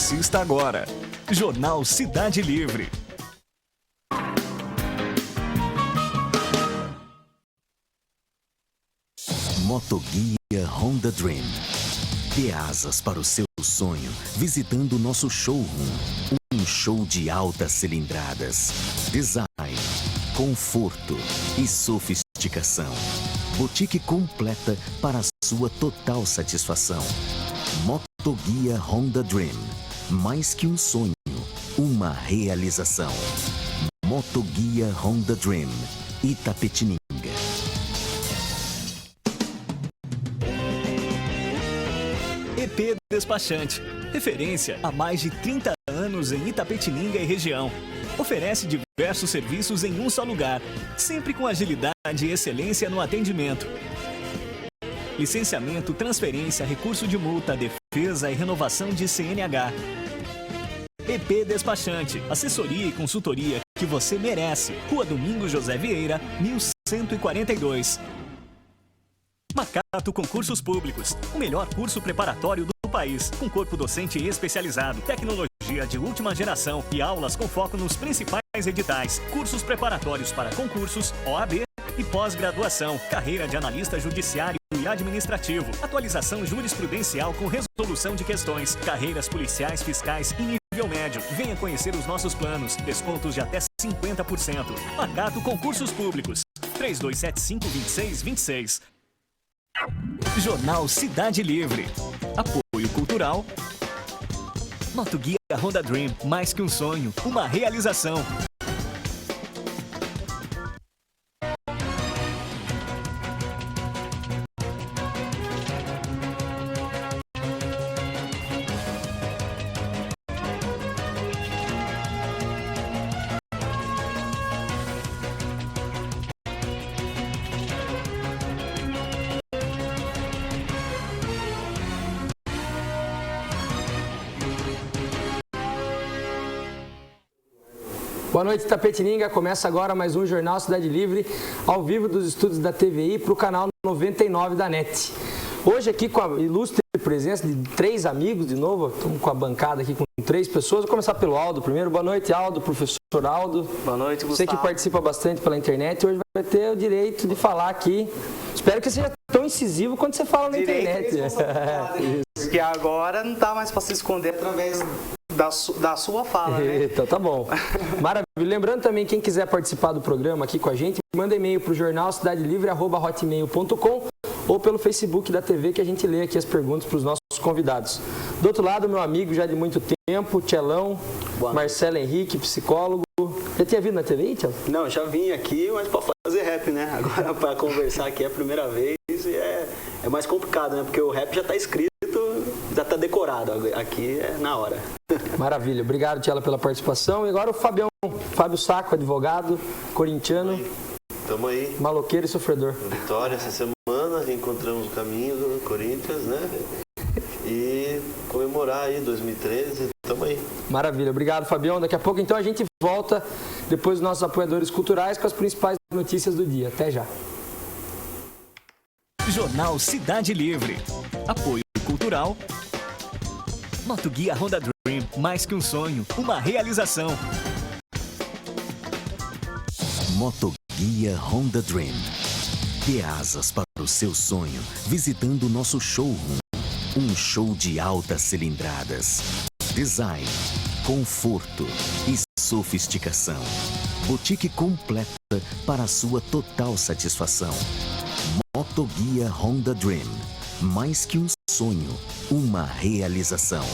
Assista agora. Jornal Cidade Livre. Motoguia Honda Dream. Dê asas para o seu sonho visitando nosso showroom. Um show de altas cilindradas, design, conforto e sofisticação. Boutique completa para sua total satisfação. Motoguia Honda Dream. Mais que um sonho, uma realização. Motoguia Honda Dream. Itapetininga. EP Despachante, referência há mais de 30 anos em Itapetininga e região. Oferece diversos serviços em um só lugar, sempre com agilidade e excelência no atendimento. Licenciamento, transferência, recurso de multa, defesa e renovação de CNH. EP Despachante, assessoria e consultoria que você merece. Rua Domingos José Vieira, 1142. Macato Concursos Públicos, o melhor curso preparatório do país, com corpo docente especializado, tecnologia de última geração e aulas com foco nos principais editais, cursos preparatórios para concursos, OAB e pós-graduação, carreira de analista judiciário e administrativo, atualização jurisprudencial com resolução de questões, carreiras policiais, fiscais e nível médio. Venha conhecer os nossos planos, descontos de até 50%. Macato Concursos Públicos, 3275-2626. Jornal Cidade Livre. Apoio cultural. Motoguia Honda Dream. Mais que um sonho, uma realização. Boa noite, Itapetininga. Começa agora mais um Jornal Cidade Livre, ao vivo dos estúdios da TVI para o canal 99 da NET. Hoje aqui com a ilustre presença de 3 amigos, de novo, estamos com a bancada aqui com 3 pessoas. Vou começar pelo Aldo primeiro. Boa noite, Aldo, professor Aldo. Boa noite, Gustavo. Você que participa bastante pela internet, hoje vai ter o direito de falar aqui. Espero que seja tão incisivo quanto você fala na internet. Porque agora não está mais para se esconder através da sua fala, né? Então tá bom. Maravilha. Lembrando também, quem quiser participar do programa aqui com a gente, manda e-mail para o jornal cidadelivre@hotmail.com ou pelo Facebook da TV, que a gente lê aqui as perguntas para os nossos convidados. Do outro lado, meu amigo já de muito tempo, Tchelão, Marcelo Henrique, psicólogo. Já tinha vindo na TV, Tchelão? Não, já vim aqui, mas para fazer rap, né? Agora para conversar aqui é a primeira vez e é mais complicado, né? Porque o rap já está escrito, já está decorado. Aqui é na hora. Maravilha. Obrigado, Tchela, pela participação. E agora o Fábio Saco, advogado, corintiano. Tamo aí. Maloqueiro e sofredor. Vitória essa semana, encontramos o caminho do Corinthians, né? E comemorar aí 2013, tamo aí. Maravilha, obrigado, Fabião. Daqui a pouco, então, a gente volta, depois dos nossos apoiadores culturais, com as principais notícias do dia. Até já. Jornal Cidade Livre. Apoio cultural. Motoguia Honda Dream. Mais que um sonho, uma realização. Motoguia Honda Dream. Dê asas para o seu sonho visitando nosso showroom. Um show de altas cilindradas, design, conforto e sofisticação. Boutique completa para a sua total satisfação. Motoguia Honda Dream. Mais que um sonho, uma realização.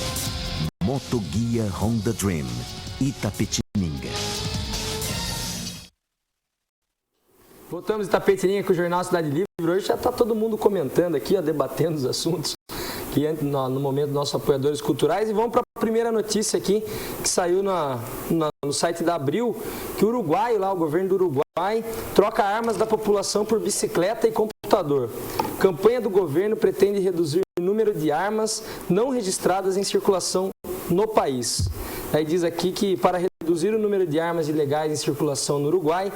Motoguia Honda Dream. Itapetininga. Voltamos em Itapetininga com o Jornal Cidade Livre. Hoje já está todo mundo comentando aqui, ó, debatendo os assuntos que no momento dos nossos apoiadores culturais. E vamos para a primeira notícia aqui, que saiu no site da Abril, que o Uruguai, lá, o governo do Uruguai, troca armas da população por bicicleta e computador. Campanha do governo pretende reduzir o número de armas não registradas em circulação no país. Aí diz aqui que para reduzir o número de armas ilegais em circulação no Uruguai,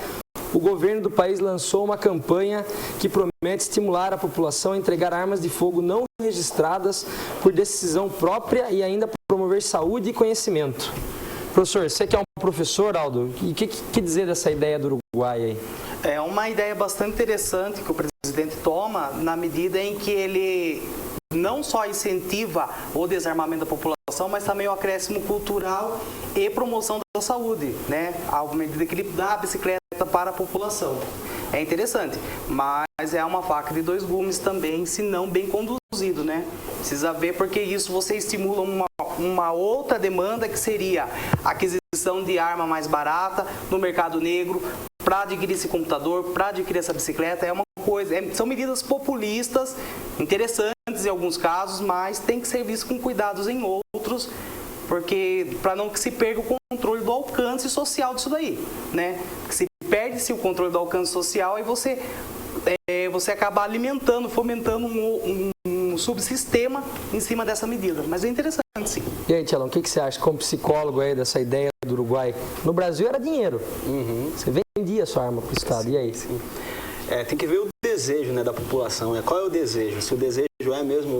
o governo do país lançou uma campanha que promete estimular a população a entregar armas de fogo não registradas por decisão própria e ainda promover promover saúde e conhecimento. Professor, você que é um professor, Aldo, o que dizer dessa ideia do Uruguai aí? É uma ideia bastante interessante que o presidente toma na medida em que ele não só incentiva o desarmamento da população, mas também o acréscimo cultural e promoção da saúde, né? À medida que ele dá a bicicleta para a população. É interessante, mas é uma faca de dois gumes também, se não bem conduzido, né? Precisa ver, porque isso você estimula uma outra demanda, que seria a aquisição de arma mais barata no mercado negro, para adquirir esse computador, para adquirir essa bicicleta. É uma coisa, são medidas populistas, interessantes em alguns casos, mas tem que ser visto com cuidados em outros, porque para não que se perca o controle do alcance social disso daí, né? Que se perde-se o controle do alcance social e você acaba alimentando, fomentando um subsistema em cima dessa medida. Mas é interessante, sim. E aí, Tchelão, o que você acha como psicólogo aí dessa ideia do Uruguai? No Brasil era dinheiro. Você vendia sua arma para o Estado. E aí? Sim. Tem que ver o desejo, né, da população. Né? Qual é o desejo? Se o desejo é mesmo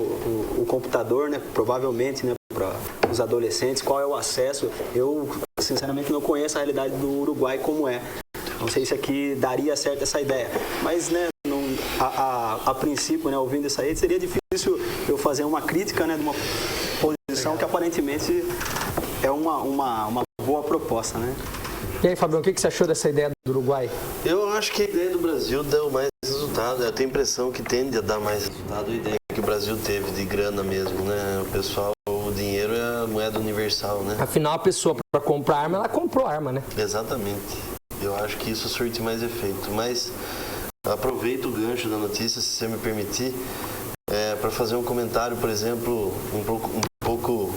o computador, né, provavelmente, né, para os adolescentes, qual é o acesso? Eu, sinceramente, não conheço a realidade do Uruguai como é. Não sei se aqui daria certo essa ideia. Mas, né, a princípio, né, ouvindo isso aí, seria difícil eu fazer uma crítica, né, de uma posição que aparentemente é uma boa proposta, né? E aí, Fabião, o que você achou dessa ideia do Uruguai? Eu acho que a ideia do Brasil deu mais resultado. Eu tenho a impressão que tende a dar mais resultado. A ideia que o Brasil teve de grana mesmo, né? O pessoal, o dinheiro é a moeda universal, né? Afinal, a pessoa, para comprar arma, ela comprou arma, né? Exatamente. Eu acho que isso surte mais efeito. Mas aproveito o gancho da notícia, se você me permitir, para fazer um comentário, por exemplo, um pouco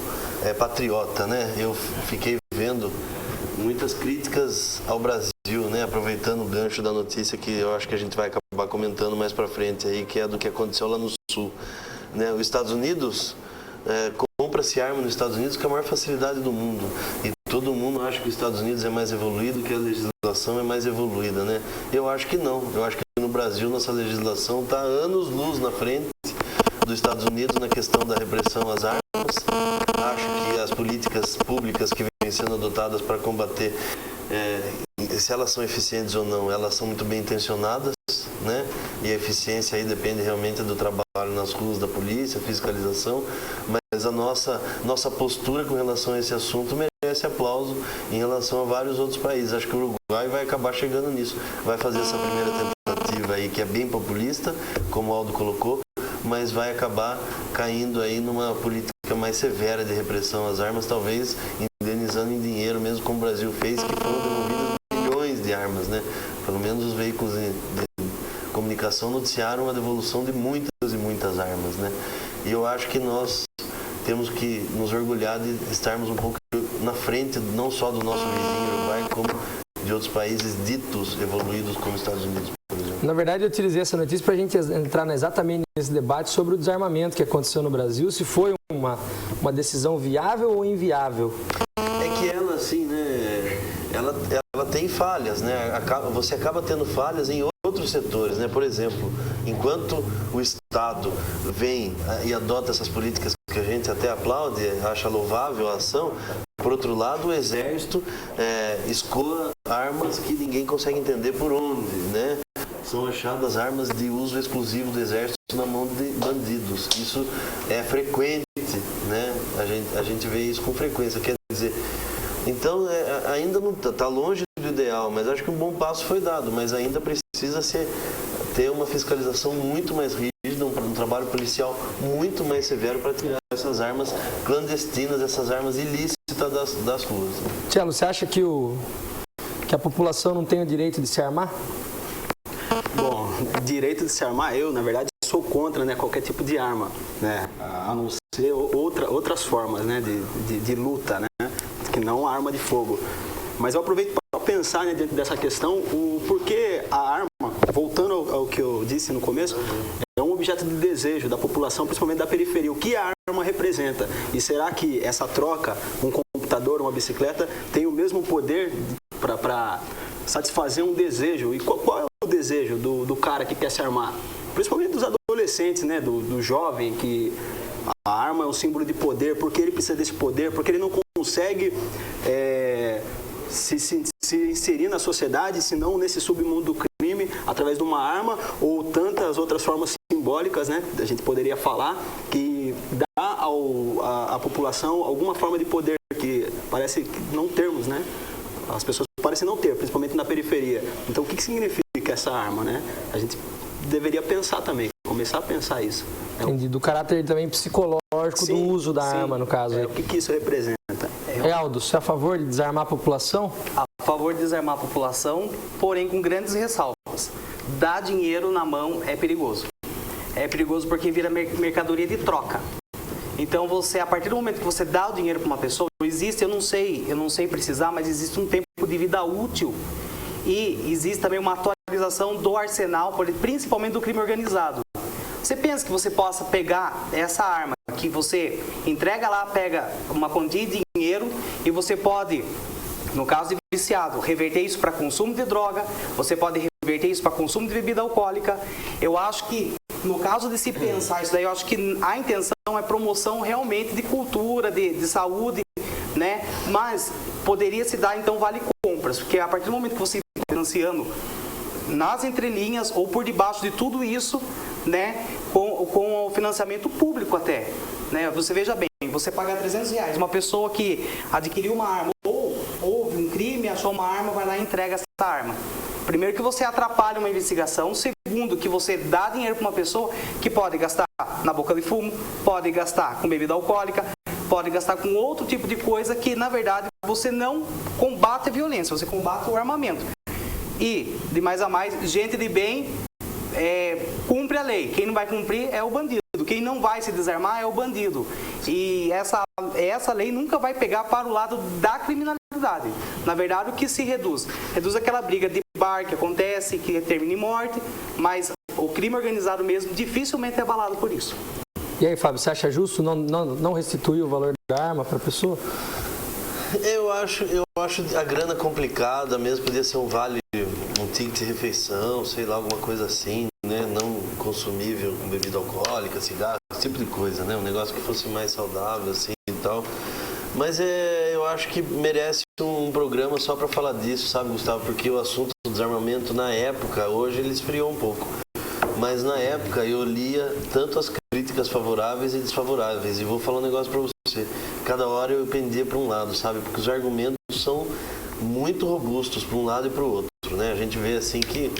patriota, né? Eu fiquei vendo muitas críticas ao Brasil, né? Aproveitando o gancho da notícia que eu acho que a gente vai acabar comentando mais para frente aí, que é do que aconteceu lá no Sul, né? Os Estados Unidos, compra-se arma nos Estados Unidos com a maior facilidade do mundo, e todo mundo acha que os Estados Unidos é mais evoluído, que a legislação é mais evoluída, né? Eu acho que não. Eu acho que no Brasil nossa legislação está anos-luz na frente dos Estados Unidos na questão da repressão às armas. Acho que as políticas públicas que vêm sendo adotadas para combater, se elas são eficientes ou não, elas são muito bem intencionadas, né? E a eficiência aí depende realmente do trabalho nas ruas da polícia, fiscalização, mas a nossa postura com relação a esse assunto merece aplauso em relação a vários outros países. Acho que o Uruguai vai acabar chegando nisso, vai fazer essa primeira tentativa aí que é bem populista, como o Aldo colocou, mas vai acabar caindo aí numa política mais severa de repressão às armas, talvez indenizando em dinheiro, mesmo como o Brasil fez, que foram devolvidas milhões de armas, né? Pelo menos os veículos de comunicação noticiaram a devolução de muitas e muitas armas, né? E eu acho que nós temos que nos orgulhar de estarmos um pouco na frente, não só do nosso vizinho Uruguai, como de outros países ditos evoluídos como os Estados Unidos, por exemplo. Na verdade, eu utilizei essa notícia para a gente entrar exatamente nesse debate sobre o desarmamento que aconteceu no Brasil, se foi uma decisão viável ou inviável. É que ela, assim, né, ela tem falhas, né? Você acaba tendo falhas em outros setores, né? Por exemplo, enquanto o Estado vem e adota essas políticas que a gente até aplaude, acha louvável a ação, por outro lado, o Exército escoa armas que ninguém consegue entender por onde, né? São achadas armas de uso exclusivo do Exército na mão de bandidos. Isso é frequente, né? A gente vê isso com frequência, quer dizer... Então, ainda não está longe do ideal, mas acho que um bom passo foi dado, mas ainda precisa ter uma fiscalização muito mais rígida, um trabalho policial muito mais severo para tirar essas armas clandestinas, essas armas ilícitas das ruas. Tchelo, você acha que a população não tem o direito de se armar? Bom, direito de se armar, eu, na verdade, sou contra, né, qualquer tipo de arma, né, a não ser outras formas, né, de luta, né, que não a arma de fogo. Mas eu aproveito para pensar, né, dentro dessa questão, o porquê a arma, voltando ao que eu disse no começo, é um objeto de desejo da população, principalmente da periferia. O que a arma representa? E será que essa troca, um computador, uma bicicleta, tem o mesmo poder para satisfazer um desejo? E qual é o desejo do cara que quer se armar? Principalmente dos adolescentes, né, do jovem que arma é um símbolo de poder, porque ele precisa desse poder, porque ele não consegue se inserir na sociedade, senão nesse submundo do crime, através de uma arma ou tantas outras formas simbólicas, né? A gente poderia falar que dá à população alguma forma de poder que parece não termos, né? As pessoas parecem não ter, principalmente na periferia. Então, o que significa essa arma, né? A gente deveria pensar também, começar a pensar isso. Entendi, do caráter também psicológico do uso da arma, no caso. O que isso representa? Aldo, você é a favor de desarmar a população? A favor de desarmar a população, porém com grandes ressalvas. Dar dinheiro na mão é perigoso. É perigoso porque vira mercadoria de troca. Então você, a partir do momento que você dá o dinheiro para uma pessoa, existe, eu não sei precisar, mas existe um tempo de vida útil e existe também uma atualização do arsenal, principalmente do crime organizado. Você pensa que você possa pegar essa arma que você entrega lá, pega uma quantia de dinheiro e você pode, no caso de viciado, reverter isso para consumo de droga, você pode reverter isso para consumo de bebida alcoólica. Eu acho que, no caso de se pensar isso daí, eu acho que a intenção é promoção realmente de cultura, de saúde, né? Mas poderia se dar, então, vale compras, porque a partir do momento que você está financiando nas entrelinhas ou por debaixo de tudo isso, né, com o financiamento público até, né? Você veja bem, você pagar R$300, uma pessoa que adquiriu uma arma ou houve um crime, achou uma arma, vai lá e entrega essa arma. Primeiro que você atrapalha uma investigação, segundo que você dá dinheiro para uma pessoa que pode gastar na boca de fumo, pode gastar com bebida alcoólica, pode gastar com outro tipo de coisa que, na verdade, você não combate a violência, você combate o armamento. E, de mais a mais, gente de bem cumpre a lei. Quem não vai cumprir é o bandido. Quem não vai se desarmar é o bandido. E essa lei nunca vai pegar para o lado da criminalidade. Na verdade, o que se reduz? Reduz aquela briga de bar que acontece, que termina em morte, mas o crime organizado mesmo dificilmente é abalado por isso. E aí, Fábio, você acha justo não restituir o valor da arma para a pessoa? Eu acho a grana complicada mesmo, podia ser um vale, um ticket de refeição, sei lá, alguma coisa assim, né? Não consumível com bebida alcoólica, cigarro, esse tipo de coisa, né? Um negócio que fosse mais saudável, assim, e tal. Mas eu acho que merece um programa só para falar disso, sabe, Gustavo? Porque o assunto do desarmamento na época, hoje ele esfriou um pouco. Mas na época eu lia tanto as críticas favoráveis e desfavoráveis. E vou falar um negócio para você. Cada hora eu pendia para um lado, sabe? Porque os argumentos são muito robustos para um lado e para o outro, né? A gente vê assim que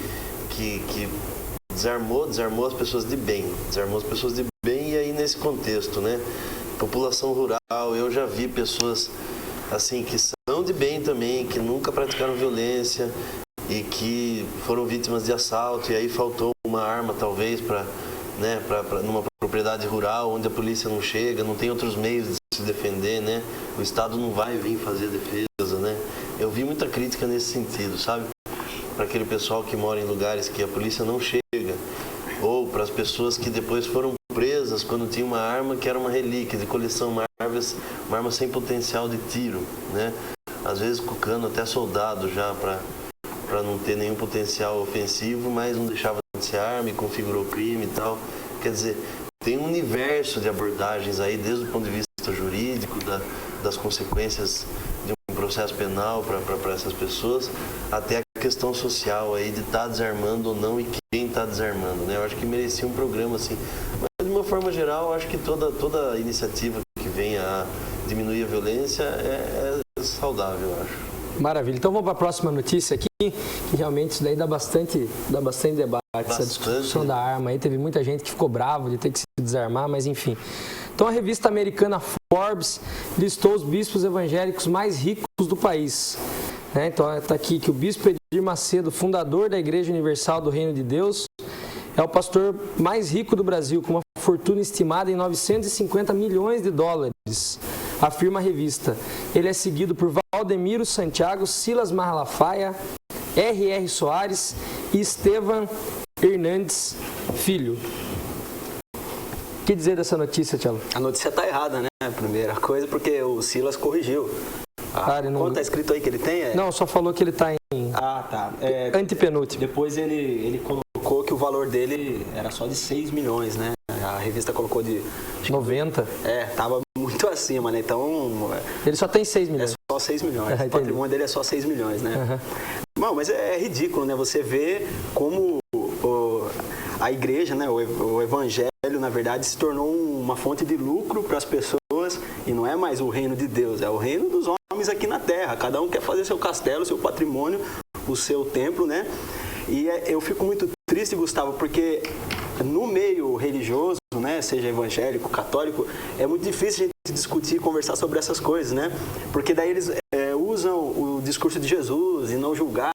desarmou as pessoas de bem. Desarmou as pessoas de bem e aí nesse contexto, né? População rural, eu já vi pessoas assim que são de bem também, que nunca praticaram violência e que foram vítimas de assalto e aí faltou uma arma talvez para numa propriedade rural onde a polícia não chega, não tem outros meios de se defender, né? O Estado não vai vir fazer defesa, né? Eu vi muita crítica nesse sentido, sabe? Para aquele pessoal que mora em lugares que a polícia não chega, ou para as pessoas que depois foram presas quando tinha uma arma que era uma relíquia de coleção, uma arma sem potencial de tiro, né? Às vezes cucando até soldado já para não ter nenhum potencial ofensivo, mas não deixava de ser arma e configurou crime e tal. Quer dizer, tem um universo de abordagens aí, desde o ponto de vista jurídico, das consequências de um processo penal para essas pessoas, até a questão social aí de estar desarmando ou não e quem está desarmando, né? Eu acho que merecia um programa assim. Mas, de uma forma geral, eu acho que toda iniciativa que venha a diminuir a violência é saudável, eu acho. Maravilha. Então vamos para a próxima notícia aqui, que realmente isso daí dá bastante debate, essa discussão da arma aí. Teve muita gente que ficou bravo de ter que se desarmar, mas enfim. Então a revista americana Forbes listou os bispos evangélicos mais ricos do país. Então está aqui que o bispo Edir Macedo, fundador da Igreja Universal do Reino de Deus, é o pastor mais rico do Brasil, com uma fortuna estimada em 950 milhões de dólares, afirma a revista. Ele é seguido por Valdemiro Santiago, Silas Malafaia, R.R. Soares e Estevan Hernandes Filho. O que dizer dessa notícia, Tchelo? A notícia está errada, né? A primeira coisa, porque o Silas corrigiu. Quanto está escrito aí que ele tem? Não, só falou que ele está em tá. antepenúltimo. Depois ele colocou que o valor dele era só de 6 milhões, né? A revista colocou de... 90? Tava muito acima, né? Então... Ele só tem 6 milhões. É só 6 milhões. O patrimônio dele é só 6 milhões, né? Não, mas é ridículo, né? Você vê como a igreja, né? O evangelho, na verdade, se tornou uma fonte de lucro para as pessoas e não é mais o reino de Deus, é o reino dos homens aqui na terra. Cada um quer fazer seu castelo, seu patrimônio, o seu templo, né? E eu fico muito triste, Gustavo, porque no meio religioso, né, seja evangélico, católico, é muito difícil a gente discutir e conversar sobre essas coisas, né? Porque daí eles usam o discurso de Jesus e não julgar,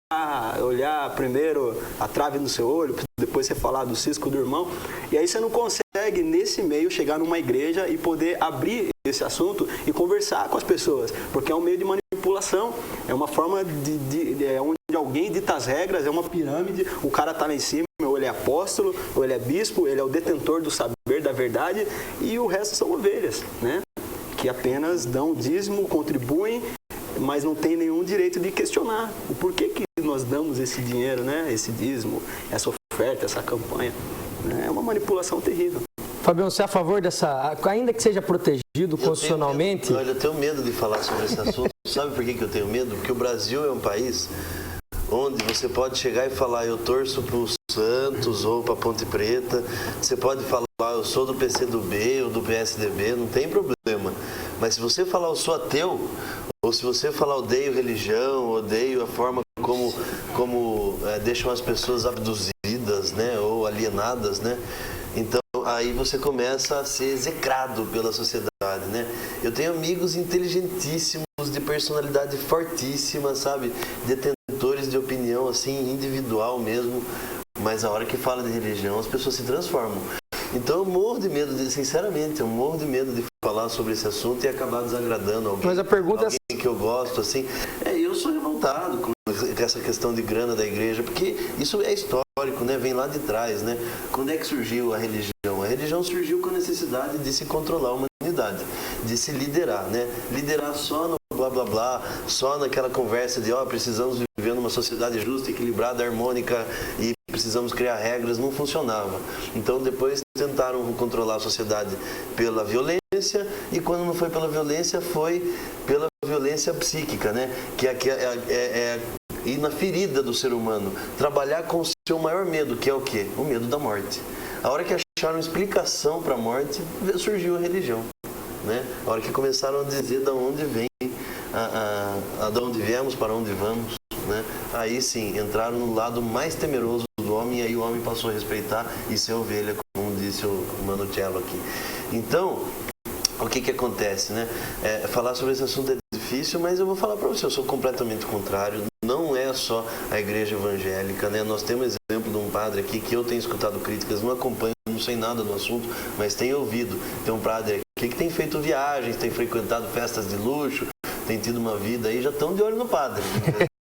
olhar primeiro a trave no seu olho, depois você falar do cisco do irmão, e aí você não consegue, nesse meio, chegar numa igreja e poder abrir esse assunto e conversar com as pessoas, porque é um meio de manipulação, é uma forma onde alguém dita as regras, é uma pirâmide, o cara está lá em cima, ou ele é apóstolo, ou ele é bispo, ele é o detentor do saber, da verdade, e o resto são ovelhas, né? Que apenas dão dízimo, contribuem, mas não tem nenhum direito de questionar o porquê que nós damos esse dinheiro, né? Esse dízimo, essa oferta, essa campanha. É uma manipulação terrível. Fabião, você é a favor dessa, ainda que seja protegido constitucionalmente? Olha, eu tenho medo de falar sobre esse assunto. Sabe por que eu tenho medo? Porque o Brasil é um país onde você pode chegar e falar, eu torço para o Santos ou para Ponte Preta, você pode falar, eu sou do PCdoB ou do PSDB, não tem problema. Mas se você falar, eu sou ateu, ou se você falar, odeio religião, odeio a forma como deixam as pessoas abduzidas, né, ou alienadas, né, então aí você começa a ser execrado pela sociedade, né. Eu tenho amigos inteligentíssimos, de personalidade fortíssima, sabe, detentores de opinião assim, individual mesmo, mas a hora que fala de religião as pessoas se transformam. Então eu morro de medo, sinceramente, eu morro de medo de falar sobre esse assunto e acabar desagradando alguém. Mas a pergunta alguém que eu gosto, assim. Eu sou revoltado com essa questão de grana da igreja, porque isso é histórico, né? Vem lá de trás, né? Quando é que surgiu a religião? A religião surgiu com a necessidade de se controlar a humanidade, de se liderar, né? Liderar só no blá blá blá, só naquela conversa de precisamos viver numa sociedade justa, equilibrada, harmônica e precisamos criar regras, não funcionava. Então depois tentaram controlar a sociedade pela violência e quando não foi pela violência, foi pela violência psíquica, né? Que é ir na ferida do ser humano, trabalhar com o seu maior medo, que é o quê? O medo da morte. A hora que acharam explicação para a morte, surgiu a religião, né? A hora que começaram a dizer de onde vem, de onde viemos, para onde vamos, né? Aí sim, entraram no lado mais temeroso do homem e aí o homem passou a respeitar e ser ovelha, como disse o Mano Cello aqui. Então, o que acontece, né? Falar sobre esse assunto é difícil, mas eu vou falar para você, eu sou completamente contrário. Não é só a igreja evangélica, né? Nós temos exemplo de um padre aqui que eu tenho escutado críticas, não acompanho, não sei nada do assunto, mas tenho ouvido. Tem um padre aqui que tem feito viagens, tem frequentado festas de luxo, tem tido uma vida aí, já estão de olho no padre.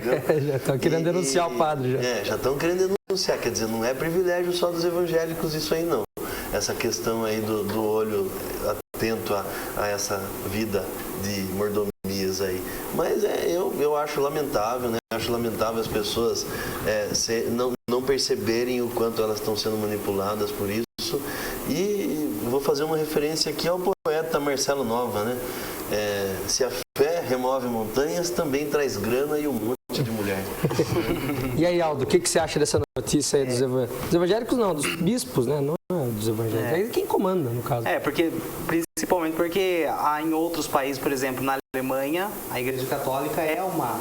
Já estão querendo denunciar o padre. Já estão querendo denunciar, quer dizer, não é privilégio só dos evangélicos isso aí não. Essa questão aí do olho atento a essa vida de mordomias aí. Mas eu acho lamentável, né? Acho lamentável as pessoas não perceberem o quanto elas estão sendo manipuladas por isso. E vou fazer uma referência aqui ao poeta Marcelo Nova, né? Se a fé remove montanhas, também traz grana e um monte de mulher. E aí, Aldo, o que você acha dessa notícia aí dos evangélicos? Não, dos bispos, né? Não é dos evangélicos. É quem comanda, no caso. Principalmente porque em outros países, por exemplo, na Alemanha, a Igreja Católica é uma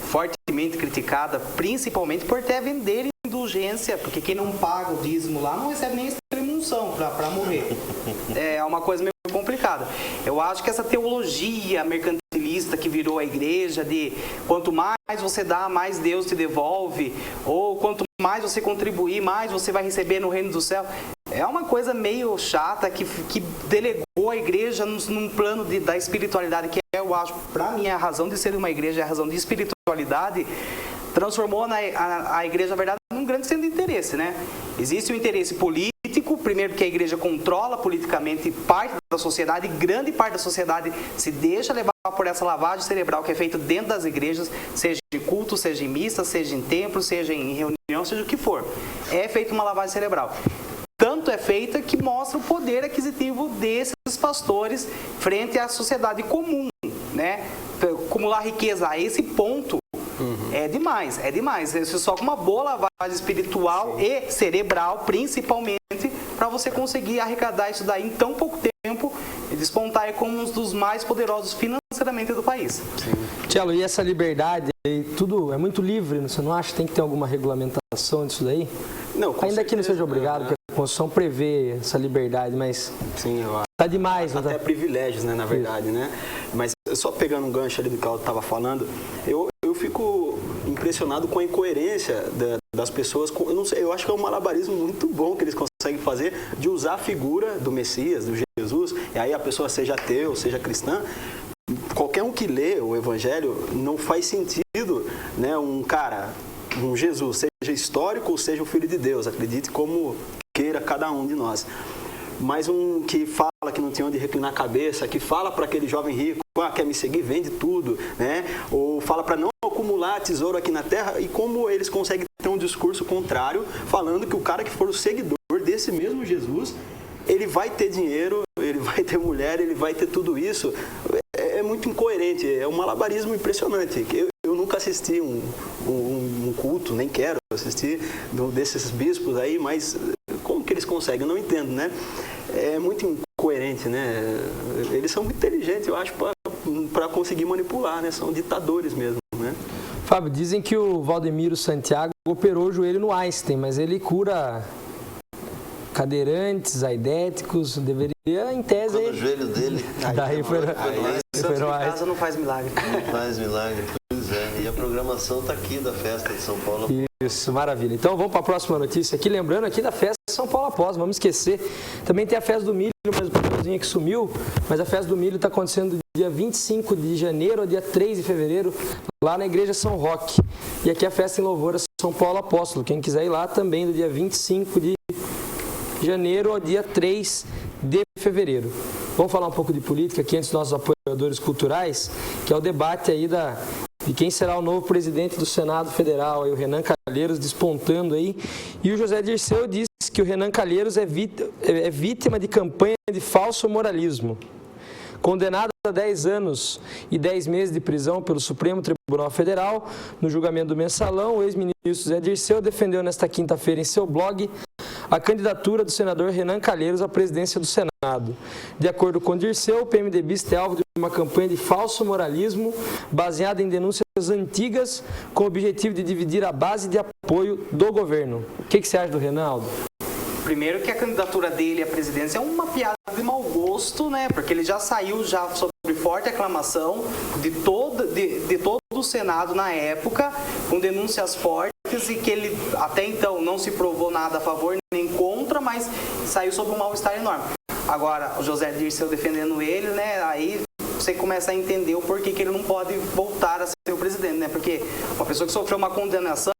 fortemente criticada, principalmente por até vender indulgência, porque quem não paga o dízimo lá não recebe nem extrema-unção para morrer. É uma coisa meio complicada. Eu acho que essa teologia mercantilista que virou a igreja de quanto mais você dá, mais Deus te devolve, ou quanto mais você contribuir, mais você vai receber no reino do céu, é uma coisa meio chata que delegou a igreja num plano da espiritualidade, que eu acho, para mim, a razão de ser uma igreja é a razão de espiritualidade, transformou a igreja, na verdade, num grande centro de interesse, né? Existe o interesse político, primeiro que a igreja controla politicamente parte da sociedade, e grande parte da sociedade se deixa levar por essa lavagem cerebral que é feita dentro das igrejas, seja em culto, seja em missa, seja em templo, seja em reunião, seja o que for. É feita uma lavagem cerebral. Tanto tanto é feita que mostra o poder aquisitivo desses pastores frente à sociedade comum, né? Acumular riqueza a esse ponto é demais, é demais. Isso só com uma boa lavagem espiritual e cerebral, principalmente, para você conseguir arrecadar isso daí em tão pouco tempo e despontar aí como um dos mais poderosos financeiramente do país. Tchelo, e essa liberdade, tudo é muito livre, você não acha que tem que ter alguma regulamentação disso daí? Não, ainda que não seja obrigado, porque a Constituição prevê essa liberdade, mas sim, eu acho. Tá demais, até privilégios, né, na verdade, né? Mas só pegando um gancho ali do que ela estava falando, eu fico impressionado com a incoerência das pessoas. Eu não sei, eu acho que é um malabarismo muito bom que eles conseguem fazer de usar a figura do Messias, do Jesus, e aí a pessoa seja ateu, seja cristã. Qualquer um que lê o Evangelho, não faz sentido, né, um Jesus, seja histórico ou seja o Filho de Deus, acredite como queira cada um de nós. Mas um que fala que não tem onde reclinar a cabeça, que fala para aquele jovem rico, quer me seguir, vende tudo, né? Ou fala para não acumular tesouro aqui na terra, e como eles conseguem ter um discurso contrário, falando que o cara que for o seguidor desse mesmo Jesus, ele vai ter dinheiro, ele vai ter mulher, ele vai ter tudo isso. É muito incoerente, é um malabarismo impressionante. Eu nunca assisti um culto, nem quero assistir desses bispos aí, mas como que eles conseguem? Eu não entendo, né? É muito incoerente, né? Eles são muito inteligentes, eu acho, para conseguir manipular, né? São ditadores mesmo, né? Fábio, dizem que o Valdemiro Santiago operou o joelho no Einstein, mas ele cura cadeirantes, aidéticos, deveria, em tese... Quando o joelho dele... Daí foi no casa não faz milagre. Não faz milagre, pois é. E a programação está aqui da festa de São Paulo. Isso, maravilha. Então vamos para a próxima notícia aqui, lembrando aqui da festa de São Paulo Após, vamos esquecer. Também tem a festa do milho, mas o papelzinho que sumiu, mas a festa do milho está acontecendo do dia 25 de janeiro ao dia 3 de fevereiro, lá na Igreja São Roque. E aqui a festa em louvor a São Paulo Apóstolo. Quem quiser ir lá também, do dia 25 de janeiro ao dia 3 de fevereiro. Vamos falar um pouco de política aqui antes dos nossos apoiadores culturais, que é o debate aí de quem será o novo presidente do Senado Federal, aí o Renan Calheiros despontando aí. E o José Dirceu disse que o Renan Calheiros é vítima de campanha de falso moralismo. Condenado a 10 anos e 10 meses de prisão pelo Supremo Tribunal Federal, no julgamento do Mensalão, o ex-ministro José Dirceu defendeu nesta quinta-feira em seu blog a candidatura do senador Renan Calheiros à presidência do Senado. De acordo com Dirceu, o PMDBista é alvo de uma campanha de falso moralismo baseada em denúncias antigas com o objetivo de dividir a base de apoio do governo. O que você acha do Renan, Aldo? Primeiro que a candidatura dele à presidência é uma piada de mau gosto, né? Porque ele já saiu sobre forte aclamação de todo o Senado na época, com denúncias fortes, e que ele até então não se provou nada a favor nem contra, mas saiu sob um mal-estar enorme. Agora, o José Dirceu defendendo ele, né? Aí você começa a entender o porquê que ele não pode voltar a ser o presidente, né? Porque uma pessoa que sofreu uma condenação,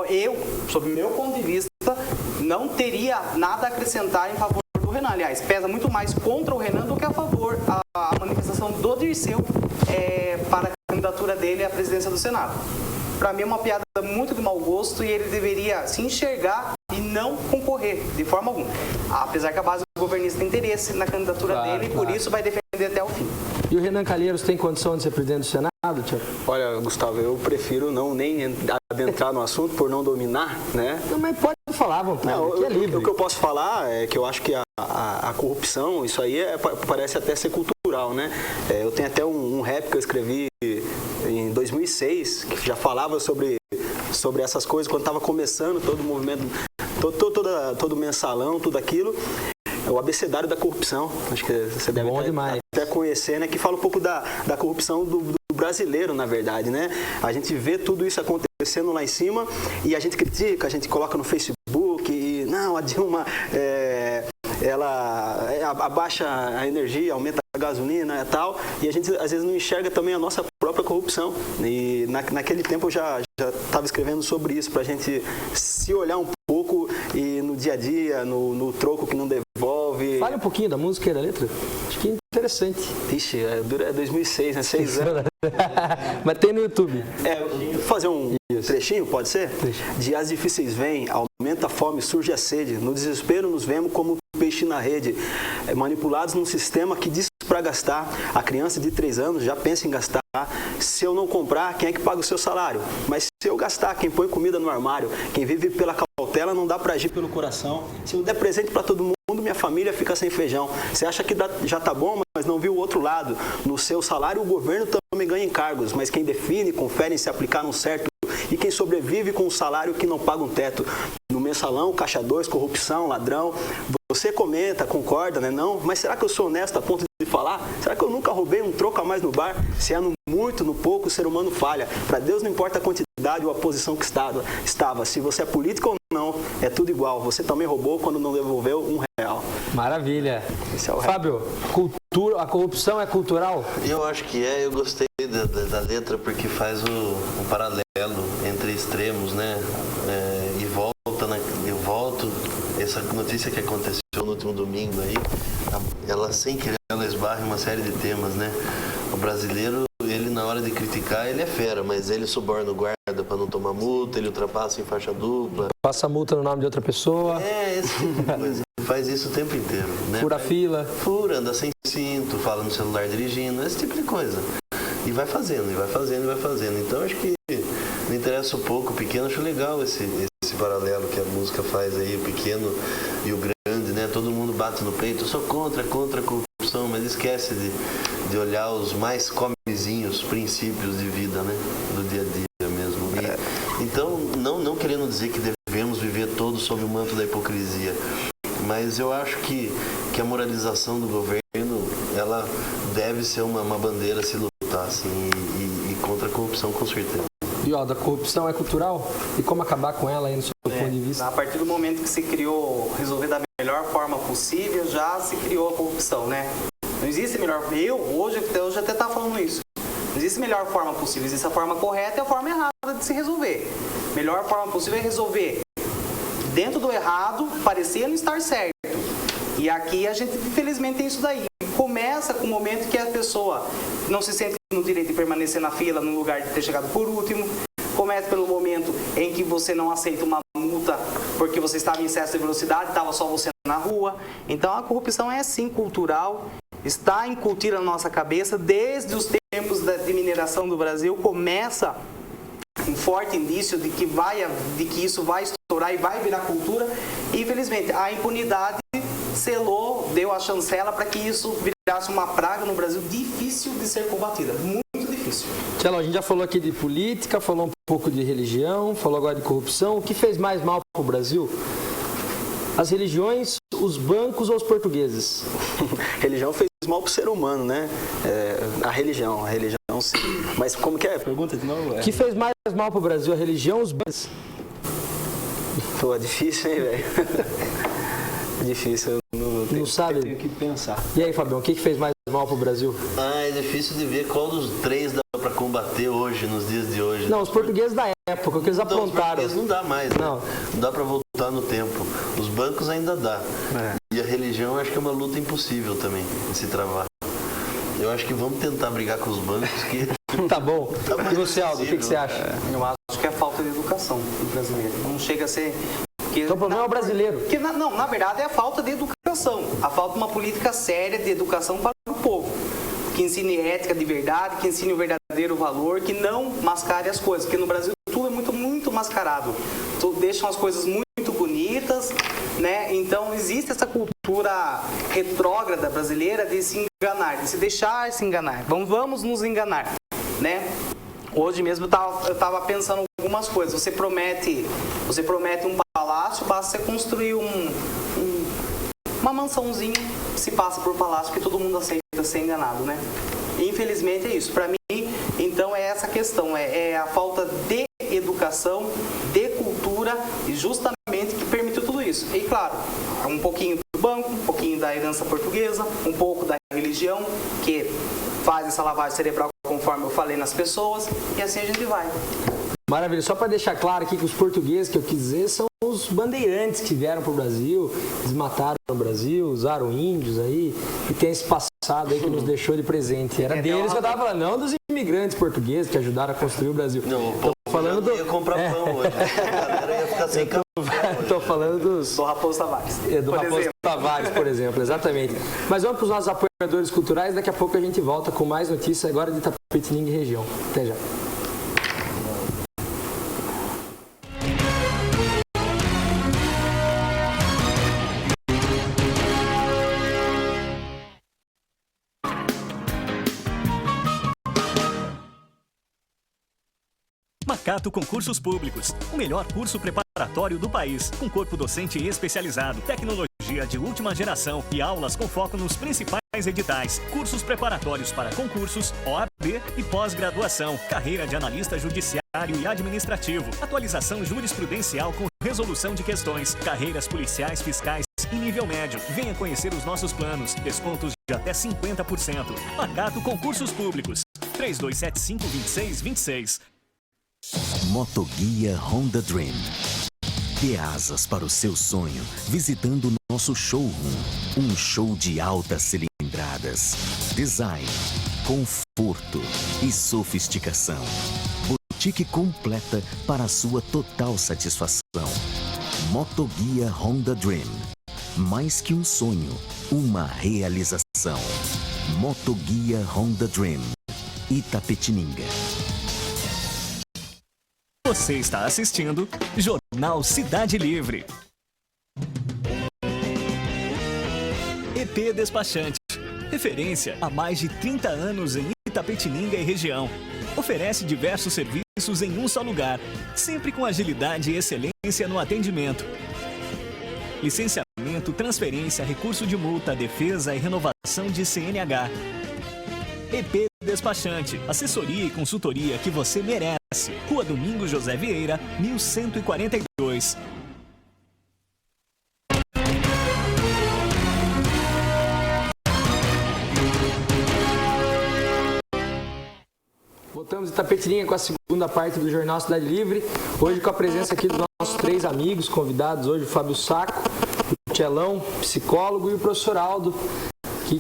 eu, sob o meu ponto de vista, não teria nada a acrescentar em favor do Renan. Aliás, pesa muito mais contra o Renan do que a favor a manifestação do Dirceu para a candidatura dele à presidência do Senado. Para mim é uma piada muito de mau gosto e ele deveria se enxergar e não concorrer de forma alguma. Apesar que a base governista tem interesse na candidatura dele e por isso vai defender até o fim. E o Renan Calheiros tem condição de ser presidente do Senado, Tiago? Olha, Gustavo, eu prefiro nem adentrar no assunto por não dominar, né? Não, mas pode falar, vontade, aqui é livre. O que eu posso falar é que eu acho que a corrupção, isso aí parece até ser cultural, né? Eu tenho até um rap que eu escrevi em 2006, que já falava sobre essas coisas, quando estava começando todo o movimento, todo o mensalão, tudo aquilo. É o abecedário da corrupção, acho que você deve até conhecer, né? Que fala um pouco da corrupção do brasileiro, na verdade, né? A gente vê tudo isso acontecendo lá em cima e a gente critica, a gente coloca no Facebook e não, a Dilma ela abaixa a energia, aumenta a gasolina e tal, e a gente às vezes não enxerga também a nossa própria corrupção. E naquele tempo eu já estava escrevendo sobre isso, para a gente se olhar um pouco e no dia a dia, no troco que não devolve. Fale um pouquinho da música e da letra. Acho que é interessante. Ixi, é 2006, né? 6 anos. Mas tem no YouTube. Vou fazer um Trechinho, pode ser? Dias difíceis vêm, aumenta a fome, surge a sede. No desespero nos vemos como peixe na rede, manipulados num sistema que diz para gastar. A criança de 3 anos já pensa em gastar. Se eu não comprar, quem é que paga o seu salário? Mas se eu gastar, quem põe comida no armário? Quem vive pela cautela não dá para agir pelo coração. Se eu der presente para todo mundo, minha família fica sem feijão. Você acha que já tá bom, mas não viu o outro lado. No seu salário, o governo também ganha encargos, mas quem define, confere se aplicar no certo. E quem sobrevive com um salário que não paga um teto. No mensalão, caixa 2, corrupção, ladrão. Você comenta, concorda, né? Não, mas será que eu sou honesto a ponto de falar? Será que eu nunca roubei um troco a mais no bar? Se é no muito, no pouco, o ser humano falha. Para Deus não importa a quantidade ou a posição que estava. Se você é político ou não, é tudo igual. Você também roubou quando não devolveu R$1. Maravilha. Esse é o Fábio, a corrupção é cultural? Eu acho que eu gostei da letra porque faz um paralelo entre extremos, né? Eu volto, essa notícia que aconteceu no último domingo aí, ela sem querer, ela esbarra em uma série de temas, né? O brasileiro, ele na hora de criticar, ele é fera, mas ele suborna o guarda para não tomar multa, ele ultrapassa em faixa dupla. Passa multa no nome de outra pessoa. Esse tipo de coisa. Faz isso o tempo inteiro, né? Fura fila. Fura, anda sem cinto, fala no celular dirigindo, esse tipo de coisa. E vai fazendo, e vai fazendo, e vai fazendo. Então, acho que não interessa o pouco, o pequeno, acho legal esse paralelo que a música faz aí, o pequeno e o grande, né? Todo mundo bate no peito, eu sou contra a corrupção, mas esquece de olhar os mais comezinhos princípios de vida, né? Do dia a dia mesmo. Então, não querendo dizer que devemos viver todos sob o manto da hipocrisia, mas eu acho que a moralização do governo, ela deve ser uma bandeira a se lutar, assim, e contra a corrupção, com certeza. E a corrupção é cultural? E como acabar com ela aí no seu ponto de vista? A partir do momento que se criou resolver da melhor forma possível, já se criou a corrupção, né? Não existe melhor... Hoje até estava falando isso. Não existe melhor forma possível, existe a forma correta e a forma errada de se resolver. Melhor forma possível é resolver dentro do errado, parecendo estar certo. E aqui a gente, infelizmente, tem isso daí. Começa com o momento que a pessoa não se sente no direito de permanecer na fila no lugar de ter chegado por último. Começa pelo momento em que você não aceita uma multa porque você estava em excesso de velocidade, estava só você na rua. Então a corrupção é sim cultural, está incutida na nossa cabeça desde os tempos de mineração do Brasil. Começa um forte indício de que isso vai estourar e vai virar cultura. E infelizmente a impunidade selou, deu a chancela para que isso virasse uma praga no Brasil difícil de ser combatida, muito difícil. Tchelo, a gente já falou aqui de política, falou um pouco de religião, falou agora de corrupção. O que fez mais mal para o Brasil? As religiões, os bancos ou os portugueses? Religião fez mal para o ser humano, né? A religião sim. Mas como que é? Pergunta de novo. O que fez mais mal para o Brasil? A religião ou os bancos? Pô, é difícil, hein, velho? É difícil, eu não sabe? Tenho que pensar. E aí, Fabião, o que fez mais mal para o Brasil? É difícil de ver qual dos três dá para combater hoje, nos dias de hoje. Não, os portugueses da época, o que eles aprontaram. Os portugueses não dá mais, né? Não dá para voltar no tempo. Os bancos ainda dá. E a religião, eu acho que é uma luta impossível também de se travar. Eu acho que vamos tentar brigar com os bancos que... Tá bom. E você, Aldo, o que você acha? Eu acho que é falta de educação do brasileiro. Não chega a ser... Então o problema é o brasileiro. Na verdade é a falta de educação. A falta de uma política séria de educação para o povo. Que ensine ética de verdade, que ensine o verdadeiro valor, que não mascare as coisas. Porque no Brasil tudo é muito, muito mascarado. Deixam as coisas muito bonitas, né? Então existe essa cultura retrógrada brasileira de se enganar, de se deixar se enganar. Vamos nos enganar, né? Hoje mesmo eu estava pensando algumas coisas. Você promete um palácio, basta você construir uma mansãozinha, se passa por palácio, que todo mundo aceita ser enganado, né? E, infelizmente é isso. Para mim, então, é essa questão, é a falta de educação, de cultura, e justamente que permitiu tudo isso. E claro, um pouquinho do banco, um pouquinho da herança portuguesa, um pouco da religião, que faz essa lavagem cerebral, conforme eu falei, nas pessoas, e assim a gente vai. Maravilha. Só para deixar claro aqui que os portugueses, que eu quis dizer, são os bandeirantes que vieram para o Brasil, desmataram o Brasil, usaram índios aí, e tem esse passado aí que nos deixou de presente. Era deles que eu estava falando, não dos imigrantes portugueses que ajudaram a construir o Brasil. Não, o povo falando do... Eu ia comprar pão hoje. A galera ia ficar sem café. Estou falando do Raposo Tavares. Do Raposo Tavares, por exemplo, exatamente. Mas vamos para os nossos apoiadores culturais, daqui a pouco a gente volta com mais notícias agora de Itapetininga e região. Até já. Macato Concursos Públicos, o melhor curso preparatório do país, com corpo docente especializado, tecnologia de última geração e aulas com foco nos principais editais, cursos preparatórios para concursos, OAB e pós-graduação, carreira de analista judiciário e administrativo, atualização jurisprudencial com resolução de questões, carreiras policiais, fiscais e nível médio. Venha conhecer os nossos planos, descontos de até 50%. Macato Concursos Públicos, 3275-2626. Motoguia Honda Dream. Dê asas para o seu sonho visitando nosso showroom. Um show de altas cilindradas, design, conforto e sofisticação. Boutique completa para a sua total satisfação. Motoguia Honda Dream. Mais que um sonho, uma realização. Motoguia Honda Dream. Itapetininga. Você está assistindo Jornal Cidade Livre. EP Despachante, referência há mais de 30 anos em Itapetininga e região. Oferece diversos serviços em um só lugar, sempre com agilidade e excelência no atendimento. Licenciamento, transferência, recurso de multa, defesa e renovação de CNH. EP Despachante, assessoria e consultoria que você merece. Rua Domingos José Vieira, 1142. Voltamos em Itapetininga com a segunda parte do Jornal Cidade Livre. Hoje com a presença aqui dos nossos 3 amigos convidados. Hoje o Fábio Saco, o Tchelão, psicólogo, e o professor Aldo,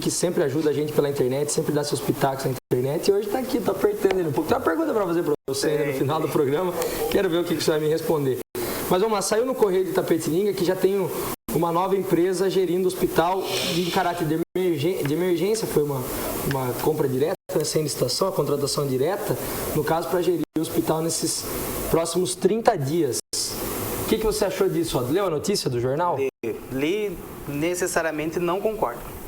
que sempre ajuda a gente pela internet, sempre dá seus pitacos na internet. E hoje está aqui, está apertando ele um pouco. Tem uma pergunta para fazer para você ainda no final do programa. Quero ver o que você vai me responder. Mas vamos lá, saiu no Correio de Itapetininga que já tem uma nova empresa gerindo o hospital em caráter de emergência. Foi uma compra direta, sem licitação, a contratação direta, no caso para gerir o hospital nesses próximos 30 dias. O que você achou disso? Leu a notícia do jornal? Li, necessariamente não concordo.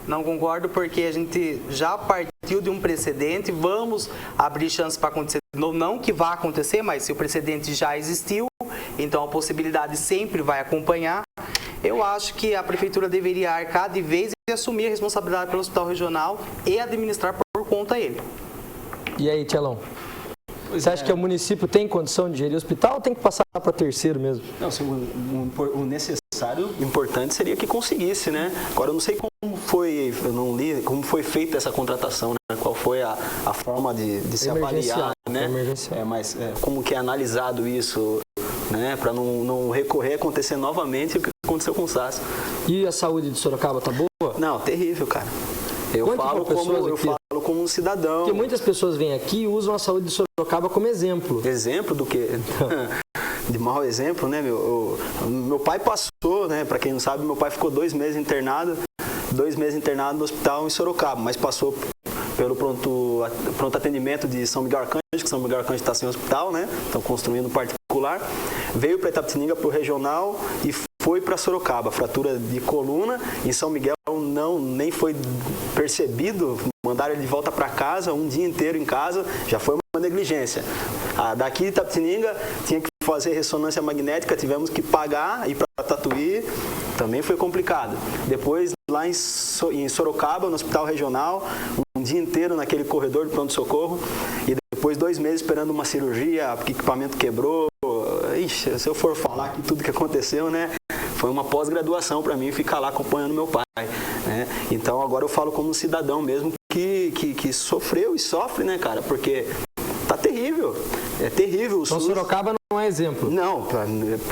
Não concordo porque a gente já partiu de um precedente, vamos abrir chances para acontecer. Não que vá acontecer, mas se o precedente já existiu, então a possibilidade sempre vai acompanhar. Eu acho que a prefeitura deveria arcar de vez e assumir a responsabilidade pelo hospital regional e administrar por conta dele. E aí, Tchelão? Você acha que o município tem condição de gerir o hospital ou tem que passar para terceiro mesmo? Não, assim, o necessário, importante seria que conseguisse, né? Agora eu não sei como foi, eu não li como foi feita essa contratação, né? Qual foi a forma de se avaliar, né? Mas como que é analisado isso, né? Para não recorrer a acontecer novamente o que aconteceu com o SAS. E a saúde de Sorocaba tá boa? Não, terrível, cara. Eu falo como um cidadão. Porque muitas pessoas vêm aqui e usam a saúde de Sorocaba como exemplo. Exemplo do quê? De mau exemplo, né? Meu pai passou, né? Para quem não sabe, meu pai ficou 2 meses internado no hospital em Sorocaba, mas passou pelo pronto atendimento de São Miguel Arcanjo, que São Miguel Arcanjo está sem hospital, né? Estão construindo particular. Veio para Itapetininga, para o regional e foi para Sorocaba, fratura de coluna. Em São Miguel nem foi percebido, mandaram ele de volta para casa, um dia inteiro em casa, já foi uma negligência. Daqui de Itapetininga tinha que fazer ressonância magnética, tivemos que pagar, ir para Tatuí, também foi complicado. Depois, lá em Sorocaba, no hospital regional, um dia inteiro naquele corredor de pronto-socorro, e depois 2 meses esperando uma cirurgia, porque o equipamento quebrou. Ixi, se eu for falar aqui tudo que aconteceu, né? Foi uma pós-graduação para mim ficar lá acompanhando meu pai, né? Então agora eu falo como um cidadão mesmo que sofreu e sofre, né, cara? Porque tá terrível, é terrível. Então Sorocaba não é exemplo? Não,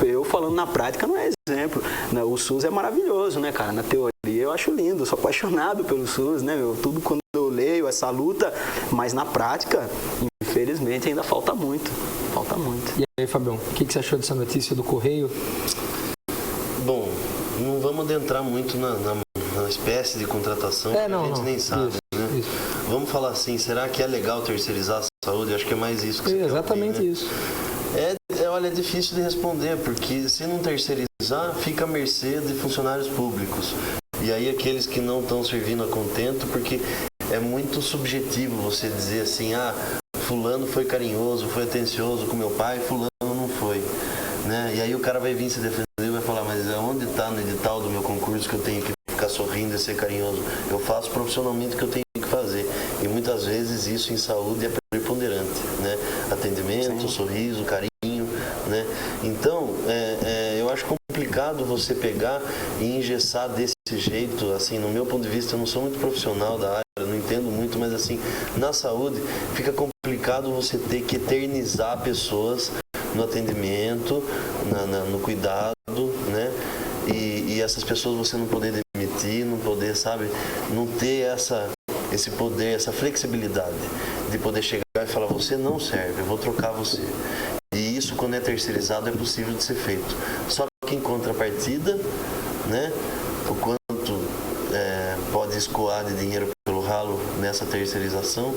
eu falando na prática não é exemplo. O SUS é maravilhoso, né, cara? Na teoria eu acho lindo, eu sou apaixonado pelo SUS, né? Tudo quando eu leio essa luta, mas na prática, infelizmente ainda falta muito. Falta muito. E aí, Fabião, o que você achou dessa notícia do Correio? Bom, não vamos adentrar muito na espécie de contratação, que a gente nem sabe, né? Isso. Vamos falar assim, será que é legal terceirizar a saúde? Acho que é mais isso que você quer Exatamente ouvir, né? isso. Olha, é difícil de responder, porque se não terceirizar, fica à mercê de funcionários públicos. E aí aqueles que não estão servindo a contento, porque é muito subjetivo você dizer assim, fulano foi carinhoso, foi atencioso com meu pai, fulano não foi. Né? E aí o cara vai vir se defender e vai falar, mas onde está no edital do meu concurso que eu tenho que ficar sorrindo e ser carinhoso? Eu faço profissionalmente o que eu tenho que fazer. E muitas vezes isso em saúde é preponderante, né? Atendimento, Sim. sorriso, carinho, né? Então, eu acho complicado você pegar e engessar desse jeito, assim, no meu ponto de vista, eu não sou muito profissional da área, não entendo muito, mas assim, na saúde fica complicado você ter que eternizar pessoas no atendimento, no cuidado, né? E essas pessoas você não poder demitir, não poder, sabe, não ter esse poder, essa flexibilidade de poder chegar e falar, você não serve, eu vou trocar você. E isso, quando é terceirizado, é possível de ser feito. Só que em contrapartida, né, o quanto pode escoar de dinheiro pelo ralo nessa terceirização,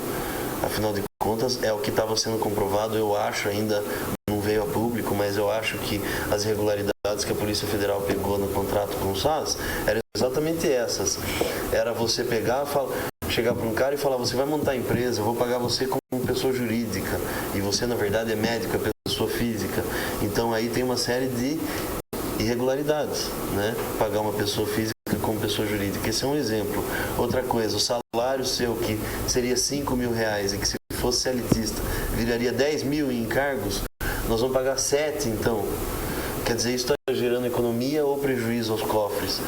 afinal de contas, é o que estava sendo comprovado, eu acho, ainda não veio a público, mas eu acho que as irregularidades que a Polícia Federal pegou no contrato com o SAS eram exatamente essas. Era você pegar, chegar para um cara e falar, você vai montar a empresa, eu vou pagar você como pessoa jurídica, e você, na verdade, é médico, é pessoa física. Então, aí tem uma série de irregularidades, né? Pagar uma pessoa física como pessoa jurídica. Esse é um exemplo. Outra coisa, o salário seu, que seria R$5.000, e que se fosse CLTista, viraria 10 mil em encargos, nós vamos pagar 7, então. Quer dizer, isso está gerando economia ou prejuízo aos cofres,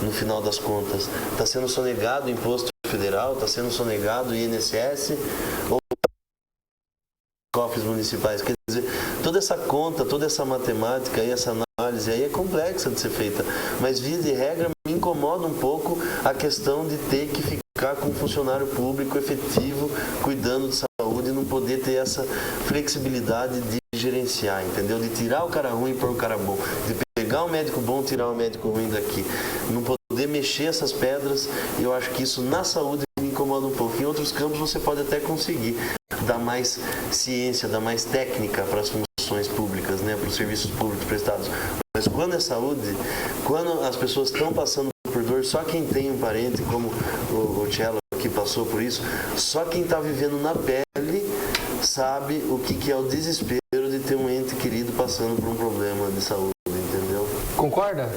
no final das contas? Está sendo sonegado o imposto federal, está sendo sonegado o INSS, ou cofres municipais? Quer dizer, toda essa conta, toda essa matemática e essa análise aí é complexa de ser feita, mas via de regra me incomoda um pouco a questão de ter que ficar com um funcionário público efetivo cuidando de saúde e não poder ter essa flexibilidade de gerenciar, entendeu? De tirar o cara ruim e pôr o cara bom, de pegar o médico bom e tirar o médico ruim daqui, não poder mexer essas pedras. Eu acho que isso na saúde me incomoda um pouco. Em outros campos você pode até conseguir dar mais ciência, dar mais técnica para as funções públicas, né, para os serviços públicos prestados. Mas quando é saúde, quando as pessoas estão passando por dor, só quem tem um parente, como o Cello que passou por isso, só quem está vivendo na pele sabe o que é o desespero de ter um ente querido passando por um problema de saúde, entendeu? Concorda?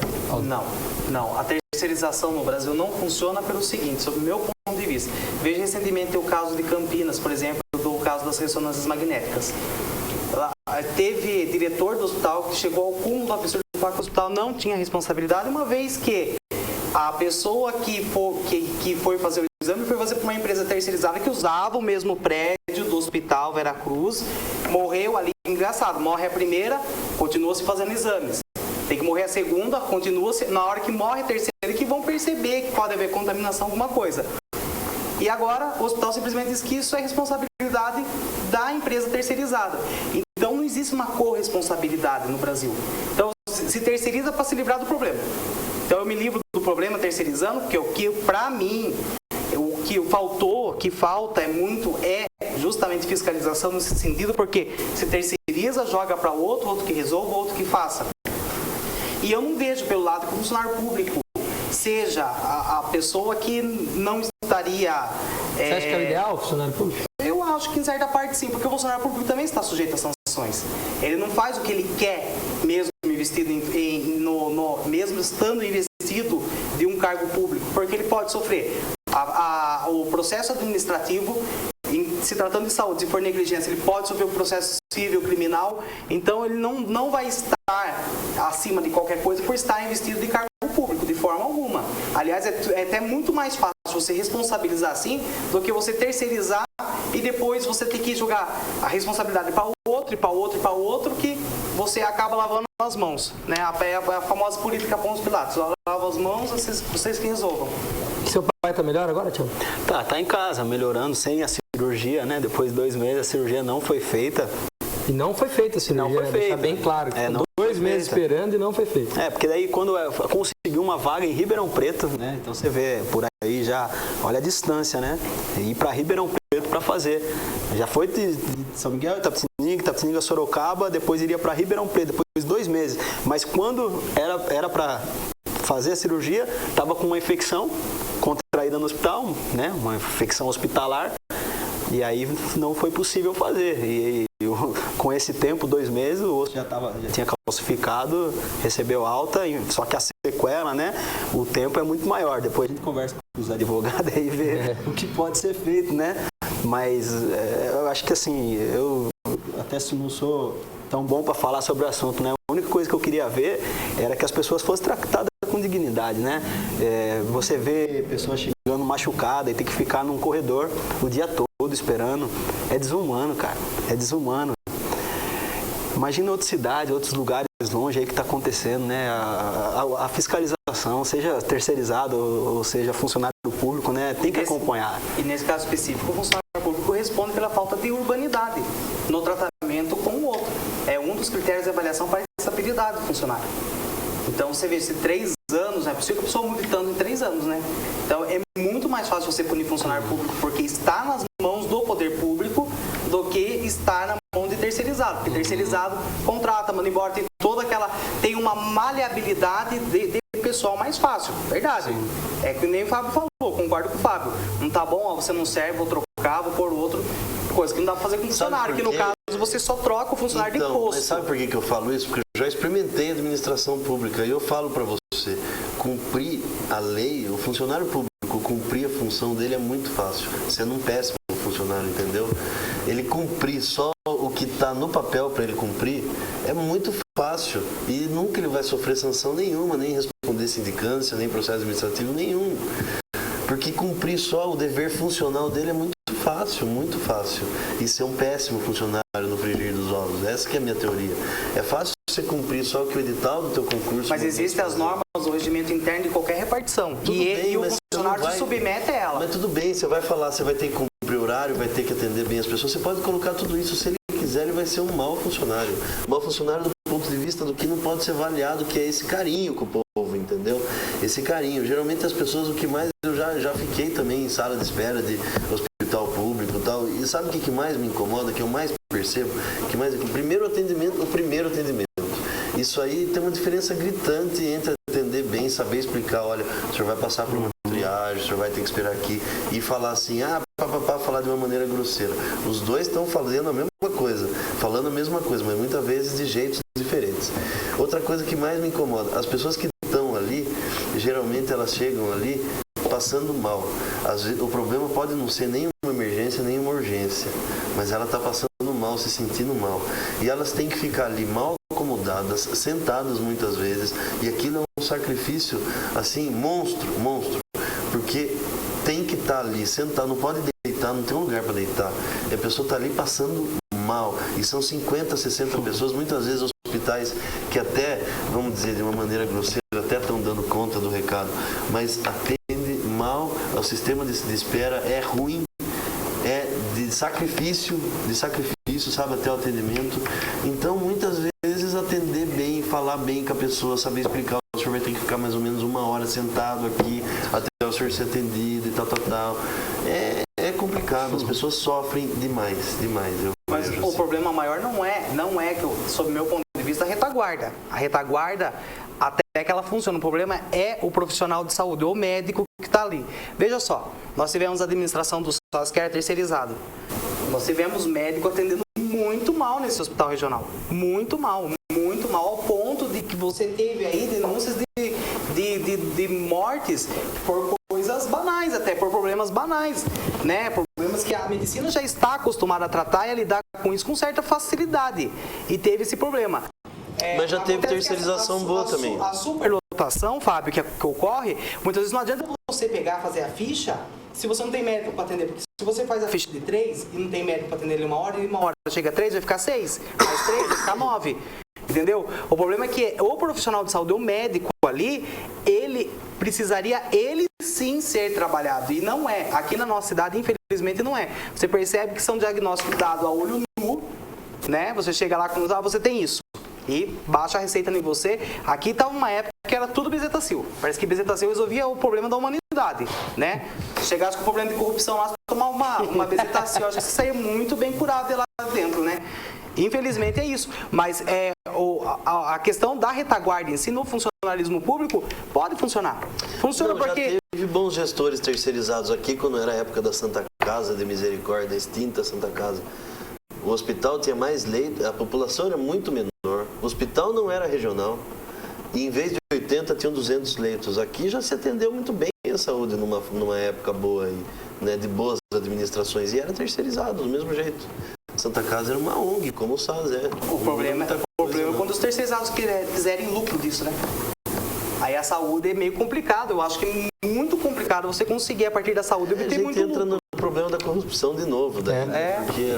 Não. A terceirização no Brasil não funciona pelo seguinte, sob o meu ponto de vista. Veja recentemente o caso de Campinas, por exemplo, do caso das ressonâncias magnéticas. Teve diretor do hospital que chegou ao cúmulo do absurdo de falar que o hospital não tinha responsabilidade, uma vez que a pessoa que foi fazer o exame foi fazer para uma empresa terceirizada que usava o mesmo prédio do Hospital Veracruz, morreu ali. Engraçado, morre a primeira, continua-se fazendo exames. Tem que morrer a segunda, continua-se. Na hora que morre a terceira, que vão perceber que pode haver contaminação, alguma coisa. E agora o hospital simplesmente diz que isso é responsabilidade da empresa terceirizada. Então não existe uma corresponsabilidade no Brasil. Então se terceiriza para se livrar do problema. Então eu me livro do problema terceirizando, porque o que para mim, o que falta é justamente fiscalização nesse sentido, porque se terceiriza, joga para outro que resolva, outro que faça. E eu não vejo pelo lado que o funcionário público seja a pessoa que não estaria... Você acha que é o ideal, o funcionário público? Eu acho que em certa parte sim, porque o funcionário público também está sujeito a sanções. Ele não faz o que ele quer, mesmo investido mesmo estando investido de um cargo público, porque ele pode sofrer o processo administrativo. Se tratando de saúde, se for negligência, ele pode sofrer um processo civil, criminal. Então ele não vai estar acima de qualquer coisa por estar investido de cargo público, de forma alguma. Aliás, é até muito mais fácil você responsabilizar assim do que você terceirizar e depois você ter que jogar a responsabilidade para o outro, e para o outro, e para o outro, que você acaba lavando as mãos, né? A famosa política Pôncio Pilatos. Lava as mãos, vocês que resolvam. Seu pai está melhor agora, tio? Tá em casa, melhorando, sem a cirurgia, né? Depois de 2 meses a cirurgia não foi feita. E não foi feita a cirurgia, Não foi né? feita. Deixar bem claro. Que Não 2 foi meses feita. esperando e não foi feito. Porque daí quando eu consegui uma vaga em Ribeirão Preto, né? Então você vê por aí já, olha a distância, né? Ir para Ribeirão Preto para fazer. Já foi de São Miguel, Itapetininga, Sorocaba, depois iria para Ribeirão Preto, depois de 2 meses. Mas quando era para fazer a cirurgia, estava com uma infecção contraída no hospital, né? Uma infecção hospitalar. E aí não foi possível fazer. E com esse tempo, 2 meses, o osso já tinha calcificado, recebeu alta, só que a sequela, né? O tempo é muito maior. Depois a gente conversa com os advogados e vê o que pode ser feito, né? Mas eu acho que assim, eu até não sou tão bom para falar sobre o assunto, né? A única coisa que eu queria ver era que as pessoas fossem tratadas com dignidade, né? Você vê pessoas chegando machucadas e tem que ficar num corredor o dia todo esperando. É desumano, cara. É desumano. Imagina outra cidade, outros lugares longe aí que está acontecendo, né? A fiscalização, seja terceirizado ou seja funcionário público, né? Tem que acompanhar. E nesse caso específico, o funcionário público responde pela falta de urbanidade no tratamento com o outro. É um dos critérios de avaliação para a estabilidade do funcionário. Então, você vê, se 3 anos, não é possível que a pessoa mude tanto em 3 anos, né? Então, é muito mais fácil você punir funcionário público porque está nas mãos do poder público do que estar na mão de terceirizado. Porque terceirizado contrata, manda embora, tem uma maleabilidade de pessoal mais fácil, verdade. Sim. É que nem o Fábio falou, concordo com o Fábio. Não tá bom, ó, você não serve, vou trocar, vou pôr outro. Coisa que não dá pra fazer com o funcionário, que no caso você só troca o funcionário de posto. Mas sabe por que eu falo isso? Porque eu já experimentei a administração pública e eu falo para você, cumprir a lei, o funcionário público cumprir a função dele é muito fácil. Você não péssimo funcionário, entendeu? Ele cumprir só o que está no papel para ele cumprir é muito fácil e nunca ele vai sofrer sanção nenhuma, nem responder sindicância, nem processo administrativo nenhum. Porque cumprir só o dever funcional dele é muito fácil. E ser um péssimo funcionário no frigir dos ovos. Essa que é a minha teoria. É fácil você cumprir só o que o edital do teu concurso... Mas existem as normas do regimento interno de qualquer repartição. E o funcionário se submete a ela. Mas tudo bem, você vai falar, você vai ter que cumprir horário, vai ter que atender bem as pessoas. Você pode colocar tudo isso. Se ele quiser, ele vai ser um mau funcionário. Mau funcionário do ponto de vista do que não pode ser avaliado, que é esse carinho com o povo, entendeu? Esse carinho. Geralmente as pessoas, o que mais... Eu já fiquei também em sala de espera de hospital público e tal. E sabe o que mais me incomoda, que eu mais percebo? O primeiro atendimento. Isso aí tem uma diferença gritante entre atender bem, saber explicar, olha, o senhor vai passar por uma triagem, o senhor vai ter que esperar aqui, e falar assim, falar de uma maneira grosseira. Os dois estão falando a mesma coisa, mas muitas vezes de jeitos diferentes. Outra coisa que mais me incomoda, as pessoas que estão ali, geralmente elas chegam ali passando mal. Às vezes, o problema pode não ser nem uma emergência, nem uma urgência, mas ela está passando mal, se sentindo mal. E elas têm que ficar ali mal acomodadas, sentadas muitas vezes, e aquilo é um sacrifício, assim, monstro, porque tem que estar ali, sentado, não pode deitar, não tem um lugar para deitar. E a pessoa está ali passando mal, e são 50, 60 pessoas, muitas vezes hospitais que até, vamos dizer de uma maneira grosseira, até estão dando conta do recado, mas atende mal, o sistema de espera é ruim, é de sacrifício, sabe, até o atendimento. Então, muitas vezes, atender bem, falar bem com a pessoa, saber explicar, o senhor vai ter que ficar mais ou menos 1 hora sentado aqui, até o senhor ser atendido e tal. É complicado, as pessoas sofrem demais. Mas o problema maior não é que, sob o meu ponto de vista, a retaguarda. A retaguarda, até que ela funciona. O problema é o profissional de saúde, o médico que está ali. Veja só, nós tivemos a administração do SOS, que era terceirizado. Nós tivemos médico atendendo muito mal nesse hospital regional. Muito mal, ao ponto de que você teve aí denúncias de mortes por coisas banais, até por problemas banais, né? Problemas que a medicina já está acostumada a tratar e a lidar com isso com certa facilidade. E teve esse problema. Mas já teve terceirização boa também. A superlotação, Fábio, que ocorre, muitas vezes não adianta você pegar, fazer a ficha, se você não tem médico para atender. Porque se você faz a ficha de 3 e não tem médico para atender ele 1 hora, e 1 hora chega a 3, vai ficar 6. Mais 3, vai ficar 9. Entendeu? O problema é que o profissional de saúde, o médico ali, ele precisaria, ele sim ser trabalhado. E não é. Aqui na nossa cidade, infelizmente, não é. Você percebe que são diagnósticos dados a olho nu, né? Você chega lá com você tem isso. E baixa a receita em você. Aqui está uma época que era tudo bezetacil. Parece que bezetacil resolvia o problema da humanidade, né? Chegasse com o problema de corrupção lá, tomar uma bezetacil, acho que você saía muito bem curado de lá dentro, né? Infelizmente é isso. Mas a questão da retaguarda em si no funcionalismo público pode funcionar. Funciona porque... Já teve bons gestores terceirizados aqui quando era a época da Santa Casa de Misericórdia, extinta Santa Casa. O hospital tinha mais leitos, a população era muito menor. O hospital não era regional. E em vez de 80, tinham 200 leitos. Aqui já se atendeu muito bem a saúde numa época boa, aí, né, de boas administrações. E era terceirizado, do mesmo jeito. Santa Casa era uma ONG, como o SAS é. O problema é quando os terceirizados quiserem lucro disso, né? Aí a saúde é meio complicado. Eu acho que é muito complicado você conseguir, a partir da saúde, obter muito lucro. A gente entra no problema da corrupção de novo. Porque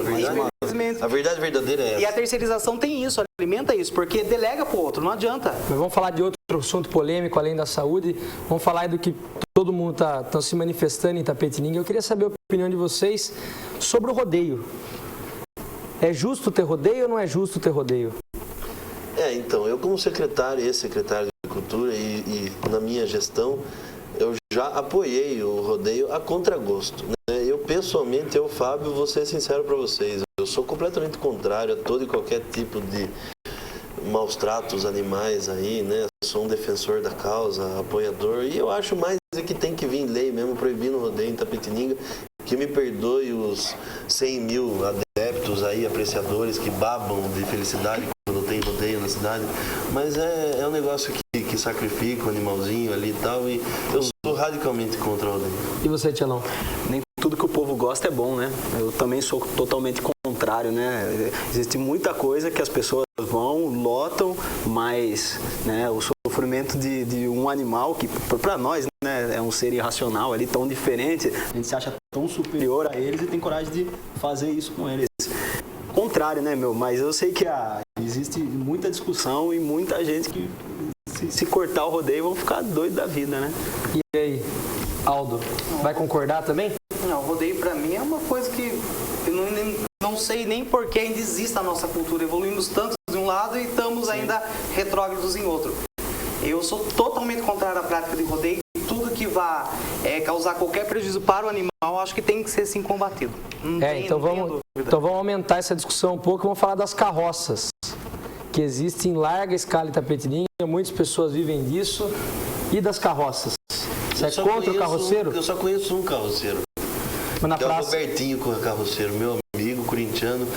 a verdade verdadeira é essa. E a terceirização tem isso, alimenta isso, porque delega para o outro, não adianta. Mas vamos falar de outro assunto polêmico, além da saúde. Vamos falar do que todo mundo está se manifestando em Itapetininga. Eu queria saber a opinião de vocês sobre o rodeio. É justo ter rodeio ou não é justo ter rodeio? Então, eu como secretário e ex-secretário de Cultura e na minha gestão, eu já apoiei o rodeio a contragosto. Né? Eu pessoalmente, Fábio, vou ser sincero para vocês, eu sou completamente contrário a todo e qualquer tipo de maus tratos animais aí, né? Sou um defensor da causa, apoiador, e eu acho mais que tem que vir lei mesmo proibindo o rodeio em Itapetininga, que me perdoe os 100 mil adeptos aí, apreciadores que babam de felicidade quando tem rodeio na cidade, mas é um negócio que sacrifica o animalzinho ali e tal, e eu sou radicalmente contra o rodeio. E você, Tchelão? Nem tudo que o povo gosta é bom, né? Eu também sou totalmente contrário, né? Existe muita coisa que as pessoas vão, lotam, mas, né, o sofrimento de um animal que, para nós, né, é um ser irracional ali, tão diferente, a gente se acha tão superior a eles e tem coragem de fazer isso com eles. Contrário, né, mas eu sei que existe muita discussão e muita gente que se cortar o rodeio vão ficar doidos da vida, né? E aí, Aldo, vai concordar também? Não, o rodeio para mim é uma coisa que eu não sei nem por que ainda existe a nossa cultura. Evoluímos tanto de um lado e estamos ainda retrógrados em outro. Eu sou totalmente contrário à prática de rodeio. Tudo que vá causar qualquer prejuízo para o animal, acho que tem que ser sim combatido. Então vamos aumentar essa discussão um pouco e vamos falar das carroças, que existem em larga escala em Itapetininga, muitas pessoas vivem disso, e das carroças. Você é contra o carroceiro? Eu só conheço um carroceiro. Mas na que praça... é o Robertinho carroceiro, meu amigo corintiano.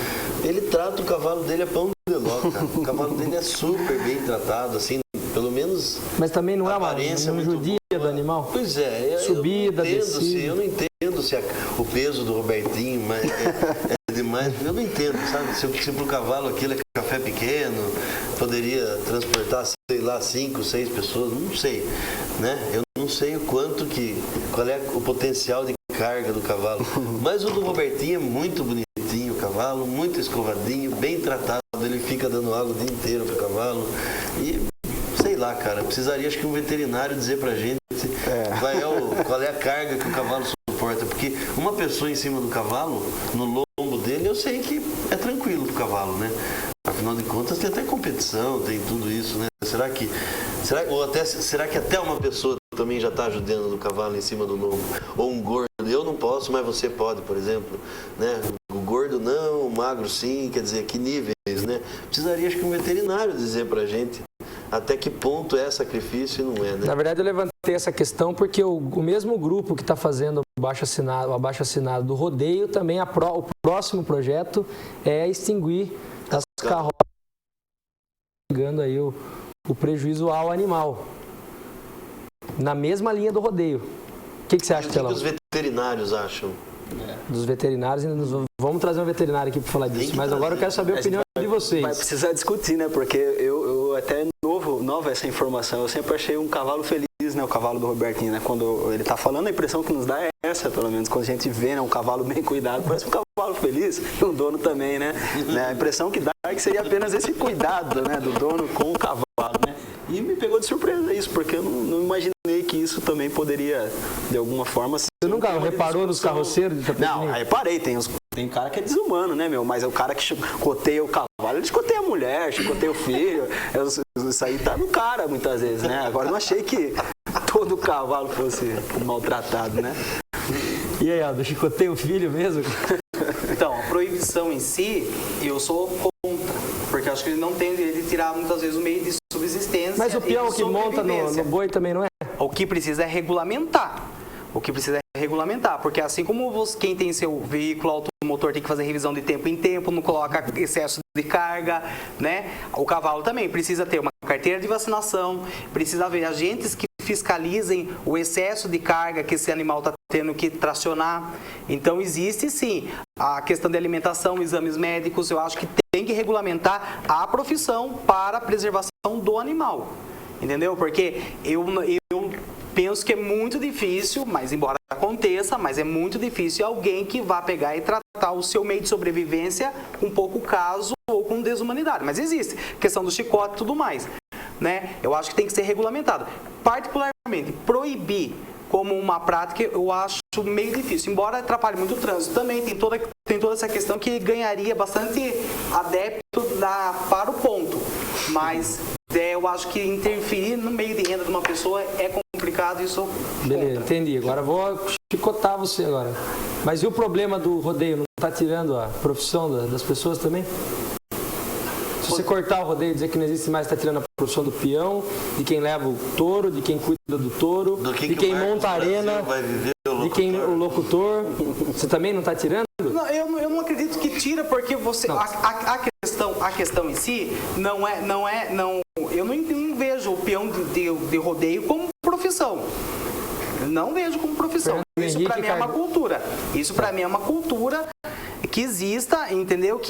Ele trata o cavalo dele a pão de ló, cara. O cavalo dele é super bem tratado, assim, pelo menos. Mas também não é uma judia do animal? Pois é. Subida, descida. Eu não entendo se o peso do Robertinho é demais. Eu não entendo, sabe? Se pro cavalo aquilo é café pequeno, poderia transportar, sei lá, 5, 6 pessoas, não sei, né? Eu não sei qual é o potencial de carga do cavalo. Mas o do Robertinho é muito bonitinho, o cavalo, muito escovadinho, bem tratado, ele fica dando água o dia inteiro pro cavalo. E sei lá, cara, precisaria acho que um veterinário dizer pra gente qual é a carga que o cavalo suporta, porque uma pessoa em cima do cavalo, no lombo dele, eu sei que é tranquilo pro cavalo, né? Afinal de contas tem até competição, tem tudo isso, né? Será que até uma pessoa também já está ajudando o cavalo em cima do lombo? Ou um gordo, eu não posso, mas você pode, por exemplo, né? O gordo não, o magro sim, quer dizer, que níveis, né? Precisaria acho que um veterinário dizer pra gente até que ponto é sacrifício e não é, né? Na verdade, eu levantei essa questão porque o mesmo grupo que está fazendo o abaixo assinado do rodeio, também o próximo projeto é extinguir as carroças, chegando aí o prejuízo ao animal. Na mesma linha do rodeio. O que você acha, Tchelão? O que os veterinários acham? Dos veterinários, vamos trazer um veterinário aqui para falar disso, mas agora eu quero saber a opinião de vocês. Vai precisar discutir, né? Porque eu até nova essa informação, eu sempre achei um cavalo feliz, né? O cavalo do Robertinho, né? Quando ele tá falando, a impressão que nos dá é essa, pelo menos, quando a gente vê, né, um cavalo bem cuidado, parece um cavalo feliz, e um dono também, né? A impressão que dá é que seria apenas esse cuidado, né, do dono com o cavalo, né? E me pegou de surpresa isso, porque eu não imaginei que isso também poderia, de alguma forma... Você nunca reparou nos carroceiros de Itapetininga? Não, reparei, tem cara que é desumano, né, meu? Mas é o cara que chicoteia o cavalo, ele chicoteia a mulher, chicoteia o filho. Isso aí tá no cara, muitas vezes, né? Agora eu não achei que todo cavalo fosse maltratado, né? E aí, Aldo, chicoteia o filho mesmo? Então, a proibição em si, eu sou contra, porque acho que ele não tem o direito de tirar muitas vezes o meio de subsistência. Mas o peão e de que monta no boi também não é? O que precisa é regulamentar. O que precisa é regulamentar, porque assim como quem tem seu veículo automotor tem que fazer revisão de tempo em tempo, não coloca excesso de carga, né? O cavalo também precisa ter uma carteira de vacinação, precisa haver agentes que fiscalizem o excesso de carga que esse animal está tendo que tracionar. Então existe sim a questão de alimentação, exames médicos, eu acho que tem que regulamentar a profissão para a preservação do animal. Entendeu? Porque eu penso que é muito difícil, mas embora aconteça, mas é muito difícil alguém que vá pegar e tratar o seu meio de sobrevivência com pouco caso ou com desumanidade. Mas existe questão do chicote e tudo mais, né? Eu acho que tem que ser regulamentado. Particularmente, proibir como uma prática, eu acho meio difícil. Embora atrapalhe muito o trânsito, também tem toda essa questão que ganharia bastante adepto para o ponto. Mas eu acho que interferir no meio de renda de uma pessoa é complicado e isso... Beleza, entendi. Agora vou chicotar você agora. Mas e o problema do rodeio? Não está tirando a profissão das pessoas também? Se você cortar o rodeio e dizer que não existe mais, está tirando a profissão do peão, de quem leva o touro, de quem cuida do touro, de quem monta a arena, de quem o locutor. Você também não está tirando? Não, eu não acredito que tira, porque você a questão em si não, eu não vejo o peão de rodeio como profissão. Não vejo como profissão. Isso para mim é uma cultura. Isso para mim é uma cultura que exista, entendeu?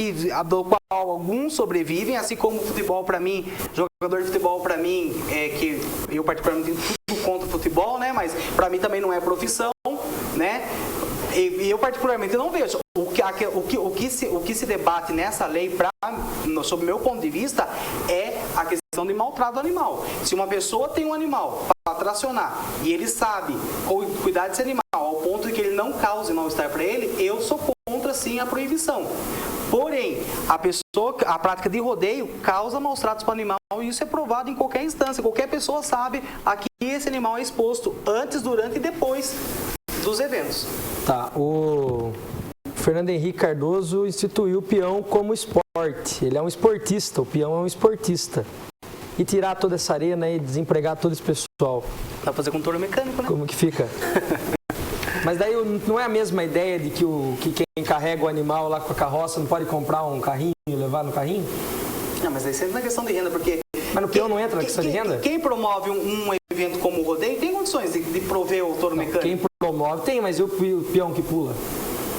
Do qual alguns sobrevivem, assim como o futebol para mim, jogador de futebol para mim, que eu particularmente tenho tudo contra o futebol, né? Mas para mim também não é profissão, né? E eu particularmente não vejo. O que se debate nessa lei, sob o meu ponto de vista, é a questão de maltrato do animal. Se uma pessoa tem um animal para tracionar e ele sabe cuidar desse animal ao ponto de que ele não cause mal-estar para ele, eu sou contra sim a proibição. Porém, a prática de rodeio causa maus tratos para o animal e isso é provado em qualquer instância. Qualquer pessoa sabe a que esse animal é exposto antes, durante e depois dos eventos. Tá, o Fernando Henrique Cardoso instituiu o peão como esporte. Ele é um esportista, o peão é um esportista. E tirar toda essa arena e desempregar todo esse pessoal. Dá pra fazer com touro mecânico, né? Como que fica? Mas daí não é a mesma ideia de que quem carrega o animal lá com a carroça não pode comprar um carrinho e levar no carrinho? Não, mas daí sempre na questão de renda, porque... Mas no peão não entra na questão de renda? Quem promove um evento como o rodeio tem condições de prover o touro mecânico. Quem promove tem, mas e o peão que pula?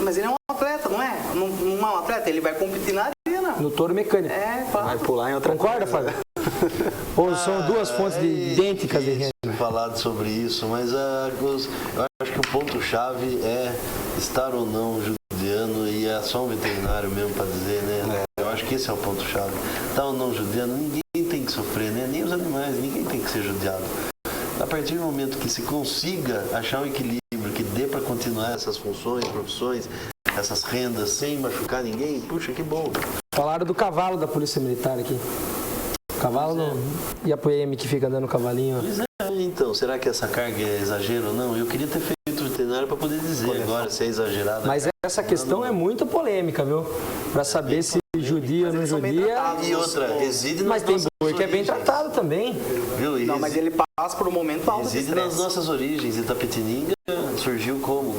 Mas ele é um atleta, não é? Não é um atleta, ele vai competir na arena. No touro mecânico. Claro. Vai pular em outra Concorda, Fábio? Ou são duas fontes idênticas de renda? Falado sobre isso, mas eu acho que o ponto-chave é estar ou não judiando e é só um veterinário mesmo para dizer, né? Eu acho que esse é o ponto-chave. Estar ou não judiando, ninguém tem que sofrer, né? Nem os animais, ninguém tem que ser judiado. A partir do momento que se consiga achar um equilíbrio que dê para continuar essas funções, profissões, essas rendas sem machucar ninguém, puxa, que bom. Falaram do cavalo da Polícia Militar aqui. O cavalo não... E a PM que fica dando cavalinho? Pois é, então, será que essa carga é exagero ou não? Eu queria ter feito o veterinário para poder dizer agora se é exagerado. Mas essa questão é muito polêmica, viu? Para saber se judia ou não judia. E outra, reside nas Mas tem nossas boi que é bem tratado também. Viu? Não, mas ele passa por um momento alto de reside nas estresse. nossas origens. Itapetininga surgiu como?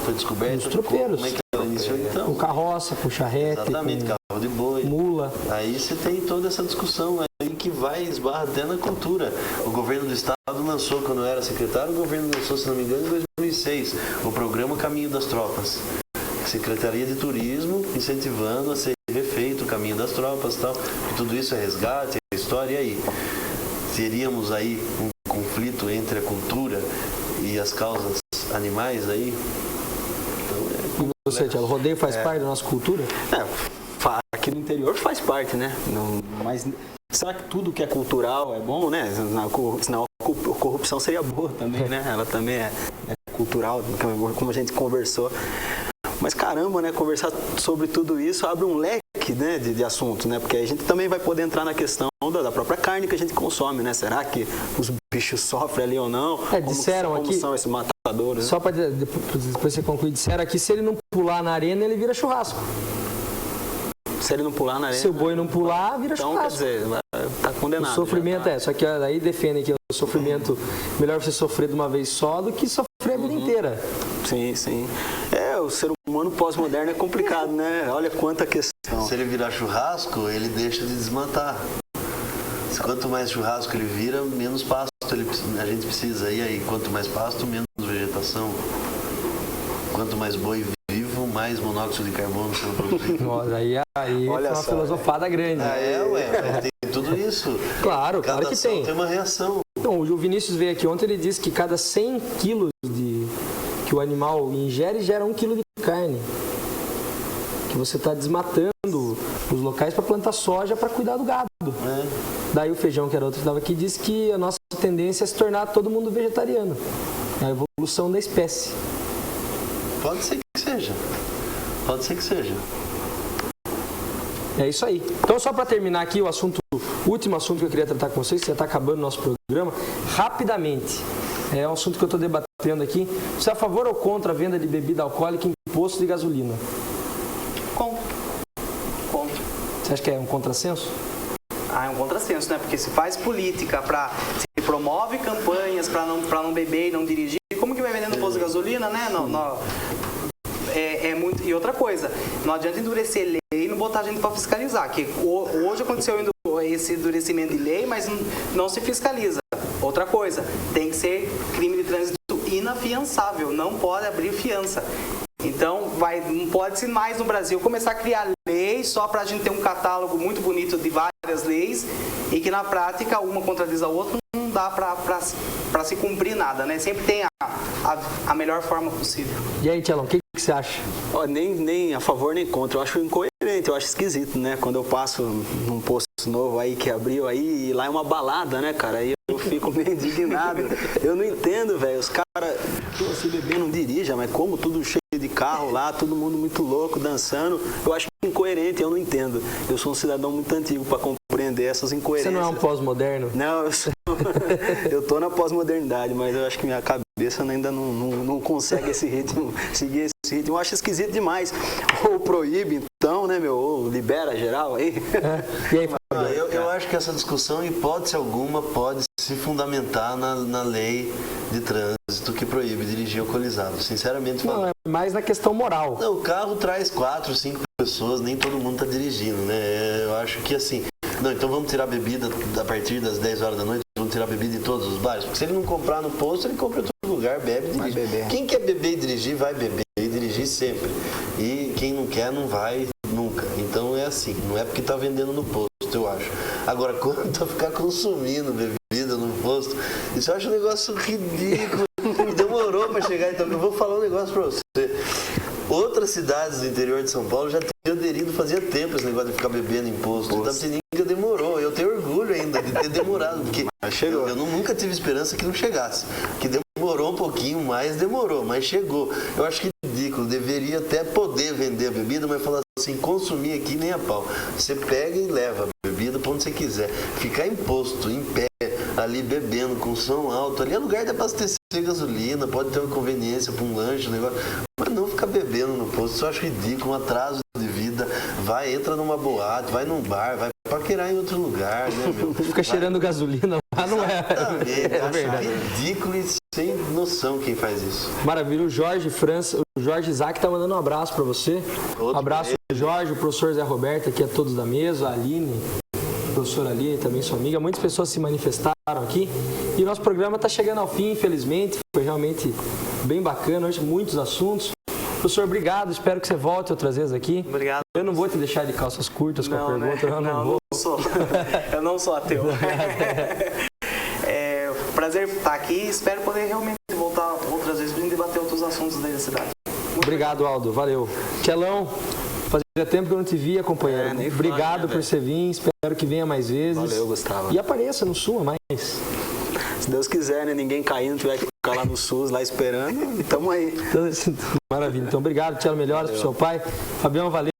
Foi descoberto? Nos tropeiros. Como é que ela iniciou então? Com carroça, com charrete, Exatamente, com carro de boi. mula. Aí você tem toda essa discussão aí que vai esbarrar até na cultura. O governo do estado lançou, quando eu era secretário, o governo lançou, se não me engano, em 2006, o programa Caminho das Tropas. Secretaria de Turismo incentivando a ser refeito o Caminho das Tropas e tal. E tudo isso é resgate, é história. E aí? Teríamos aí um conflito entre a cultura e as causas animais aí? Então, E você, Thiago, o rodeio faz parte da nossa cultura? Aqui no interior faz parte, né? Mas será que tudo que é cultural é bom, né? Senão a corrupção seria boa também, né? Ela também é cultural, como a gente conversou. Mas caramba, né? Conversar sobre tudo isso abre um leque, né, de assuntos, né? Porque a gente também vai poder entrar na questão da própria carne que a gente consome, né? Será que os bichos sofrem ali ou não? Disseram como aqui, são esses matadores? Né? Só para depois você concluir, disseram aqui, se ele não pular na arena, ele vira churrasco. Se ele não pular na arena... Se o boi não pular, vira então, churrasco. Quer dizer, tá condenado. O sofrimento só que aí defendem que o sofrimento, melhor você sofrer de uma vez só do que sofrer a vida inteira. Sim, sim. O ser humano pós-moderno é complicado, né? Olha quanta questão. Se ele virar churrasco, ele deixa de desmatar. Quanto mais churrasco ele vira, menos pasto a gente precisa. E aí, quanto mais pasto, menos vegetação. Quanto mais boi vivo, mais monóxido de carbono sendo produzido. Aí olha, foi uma filosofada grande. Tem tudo isso. Claro que ação tem. Tem uma reação. Então, o Vinícius veio aqui ontem, ele disse que cada 100 quilos que o animal ingere, gera 1 quilo de carne. Que você está desmatando os locais para plantar soja para cuidar do gado. Daí o Feijão, que era outro que estava aqui, disse que a nossa tendência é se tornar todo mundo vegetariano. É a evolução da espécie. Pode ser que seja. Pode ser que seja. É isso aí. Então, só para terminar aqui o último assunto que eu queria tratar com vocês, que já está acabando o nosso programa, rapidamente. É um assunto que eu estou debatendo aqui. Você é a favor ou contra a venda de bebida alcoólica em posto de gasolina? Contra. Você acha que é um contrassenso? É um contrassenso, né? Porque se faz política se promove campanhas para não beber e não dirigir, como que vai vender no posto de gasolina, né? Muito. E outra coisa, não adianta endurecer lei e não botar a gente para fiscalizar, que hoje aconteceu esse endurecimento de lei, mas não se fiscaliza. Outra coisa, tem que ser crime de trânsito inafiançável, não pode abrir fiança. Então, não pode-se mais no Brasil começar a criar leis só para a gente ter um catálogo muito bonito de várias leis e que na prática uma contradiz a outra, não dá para se cumprir nada, né? Sempre tem a melhor forma possível. E aí, Tchelão, o que você acha? Nem a favor nem contra, eu acho incoerente, eu acho esquisito, né? Quando eu passo num posto novo aí que abriu aí, e lá é uma balada, né, cara? Aí eu fico meio indignado. Eu não entendo, velho. Os caras, se beber não dirija, mas como tudo cheio de carro lá, todo mundo muito louco, dançando, eu acho incoerente, eu não entendo. Eu sou um cidadão muito antigo para compreender essas incoerências. Você não é um pós-moderno? Não, eu tô na pós-modernidade, mas eu acho que minha cabeça ainda não consegue seguir esse ritmo. Eu acho esquisito demais. Ou proíbe, então, né, ou libera geral aí. E aí, eu acho que essa discussão, em hipótese alguma, pode se fundamentar na lei de trânsito que proíbe dirigir alcoolizado. Sinceramente falando. Não, é mais na questão moral. Não, o carro traz 4, 5 pessoas, nem todo mundo está dirigindo, né? Eu acho que assim... Não, então vamos tirar bebida a partir das 10 horas da noite, vamos tirar bebida em todos os bares? Porque se ele não comprar no posto, ele compra em outro lugar, bebe e dirige. Quem quer beber e dirigir, vai beber e dirigir sempre. E quem não quer, não vai nunca. Então é assim, não é porque está vendendo no posto, eu acho. Agora, quanto a ficar consumindo bebida no posto, isso eu acho um negócio ridículo. Demorou para chegar, então eu vou falar um negócio para você. Outras cidades do interior de São Paulo já tinham aderido fazia tempo esse negócio de ficar bebendo em posto. Itapetininga demorou. Eu tenho orgulho ainda de ter demorado, porque eu nunca tive esperança que não chegasse. Que demorou um pouquinho mais, mas chegou. Eu acho que é ridículo. Deveria até poder vender a bebida, mas falar assim, consumir aqui nem a pau. Você pega e leva a bebida para onde você quiser. Ficar em posto, em pé, ali bebendo com som alto, ali é lugar de abastecer gasolina, pode ter uma conveniência para um lanche, um negócio, mas não ficar bebendo no posto, isso eu acho ridículo, um atraso de vida. Entra numa boate, vai num bar, vai paquerar em outro lugar, né, meu? Fica cheirando gasolina lá, não é? É verdade. Ridículo e sem noção quem faz isso. Maravilha, o Jorge Isaac tá mandando um abraço para você. Um abraço, Jorge, o professor Zé Roberto, aqui a todos da mesa, a Aline, a professora Aline, também sua amiga. Muitas pessoas se manifestaram aqui e o nosso programa está chegando ao fim, infelizmente. Foi realmente bem bacana, hoje muitos assuntos. Professor, obrigado, espero que você volte outras vezes aqui. Obrigado. Eu não vou te deixar de calças curtas com a pergunta, né? Eu não sou ateu. Prazer estar aqui, espero poder realmente voltar outras vezes para debater outros assuntos da cidade. Obrigado, Aldo, valeu. Tchelão, Fazia tempo que eu não te via, companheiro. Nem Obrigado fala, né, por você vir, espero que venha mais vezes. Valeu, Gustavo. E apareça no Sul mais. Se Deus quiser, né? Ninguém caindo, tiver que ficar lá no SUS, lá esperando, tamo aí. Então, maravilha. Então, obrigado, Tiago Melhoras, pro seu pai. Fabião, valeu.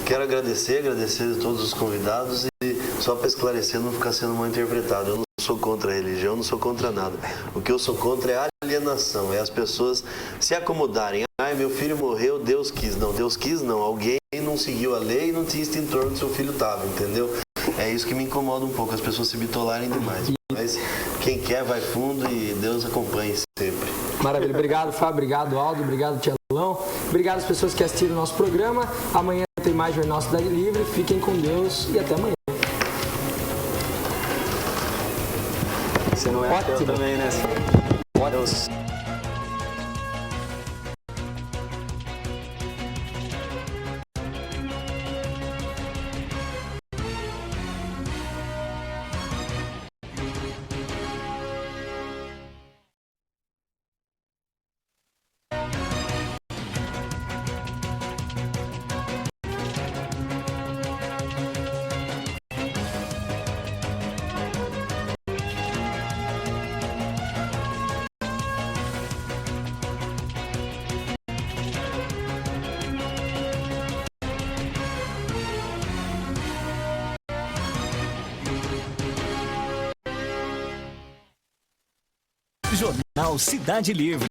Quero agradecer a todos os convidados e só para esclarecer, não ficar sendo mal interpretado. Eu não sou contra a religião, não sou contra nada. O que eu sou contra é a alienação, é as pessoas se acomodarem. Ai, meu filho morreu, Deus quis. Não, Deus quis não. Alguém não seguiu a lei e não tinha extintor onde seu filho estava, entendeu? É isso que me incomoda um pouco, as pessoas se bitolarem demais. Mas quem quer vai fundo e Deus acompanhe sempre. Maravilha. Obrigado, Fábio. Obrigado, Aldo. Obrigado, Tiagão. Obrigado às pessoas que assistiram o nosso programa. Amanhã tem mais Jornal Cidade Livre. Fiquem com Deus e até amanhã. Você não é ateu também, né? Deus. Jornal Cidade Livre.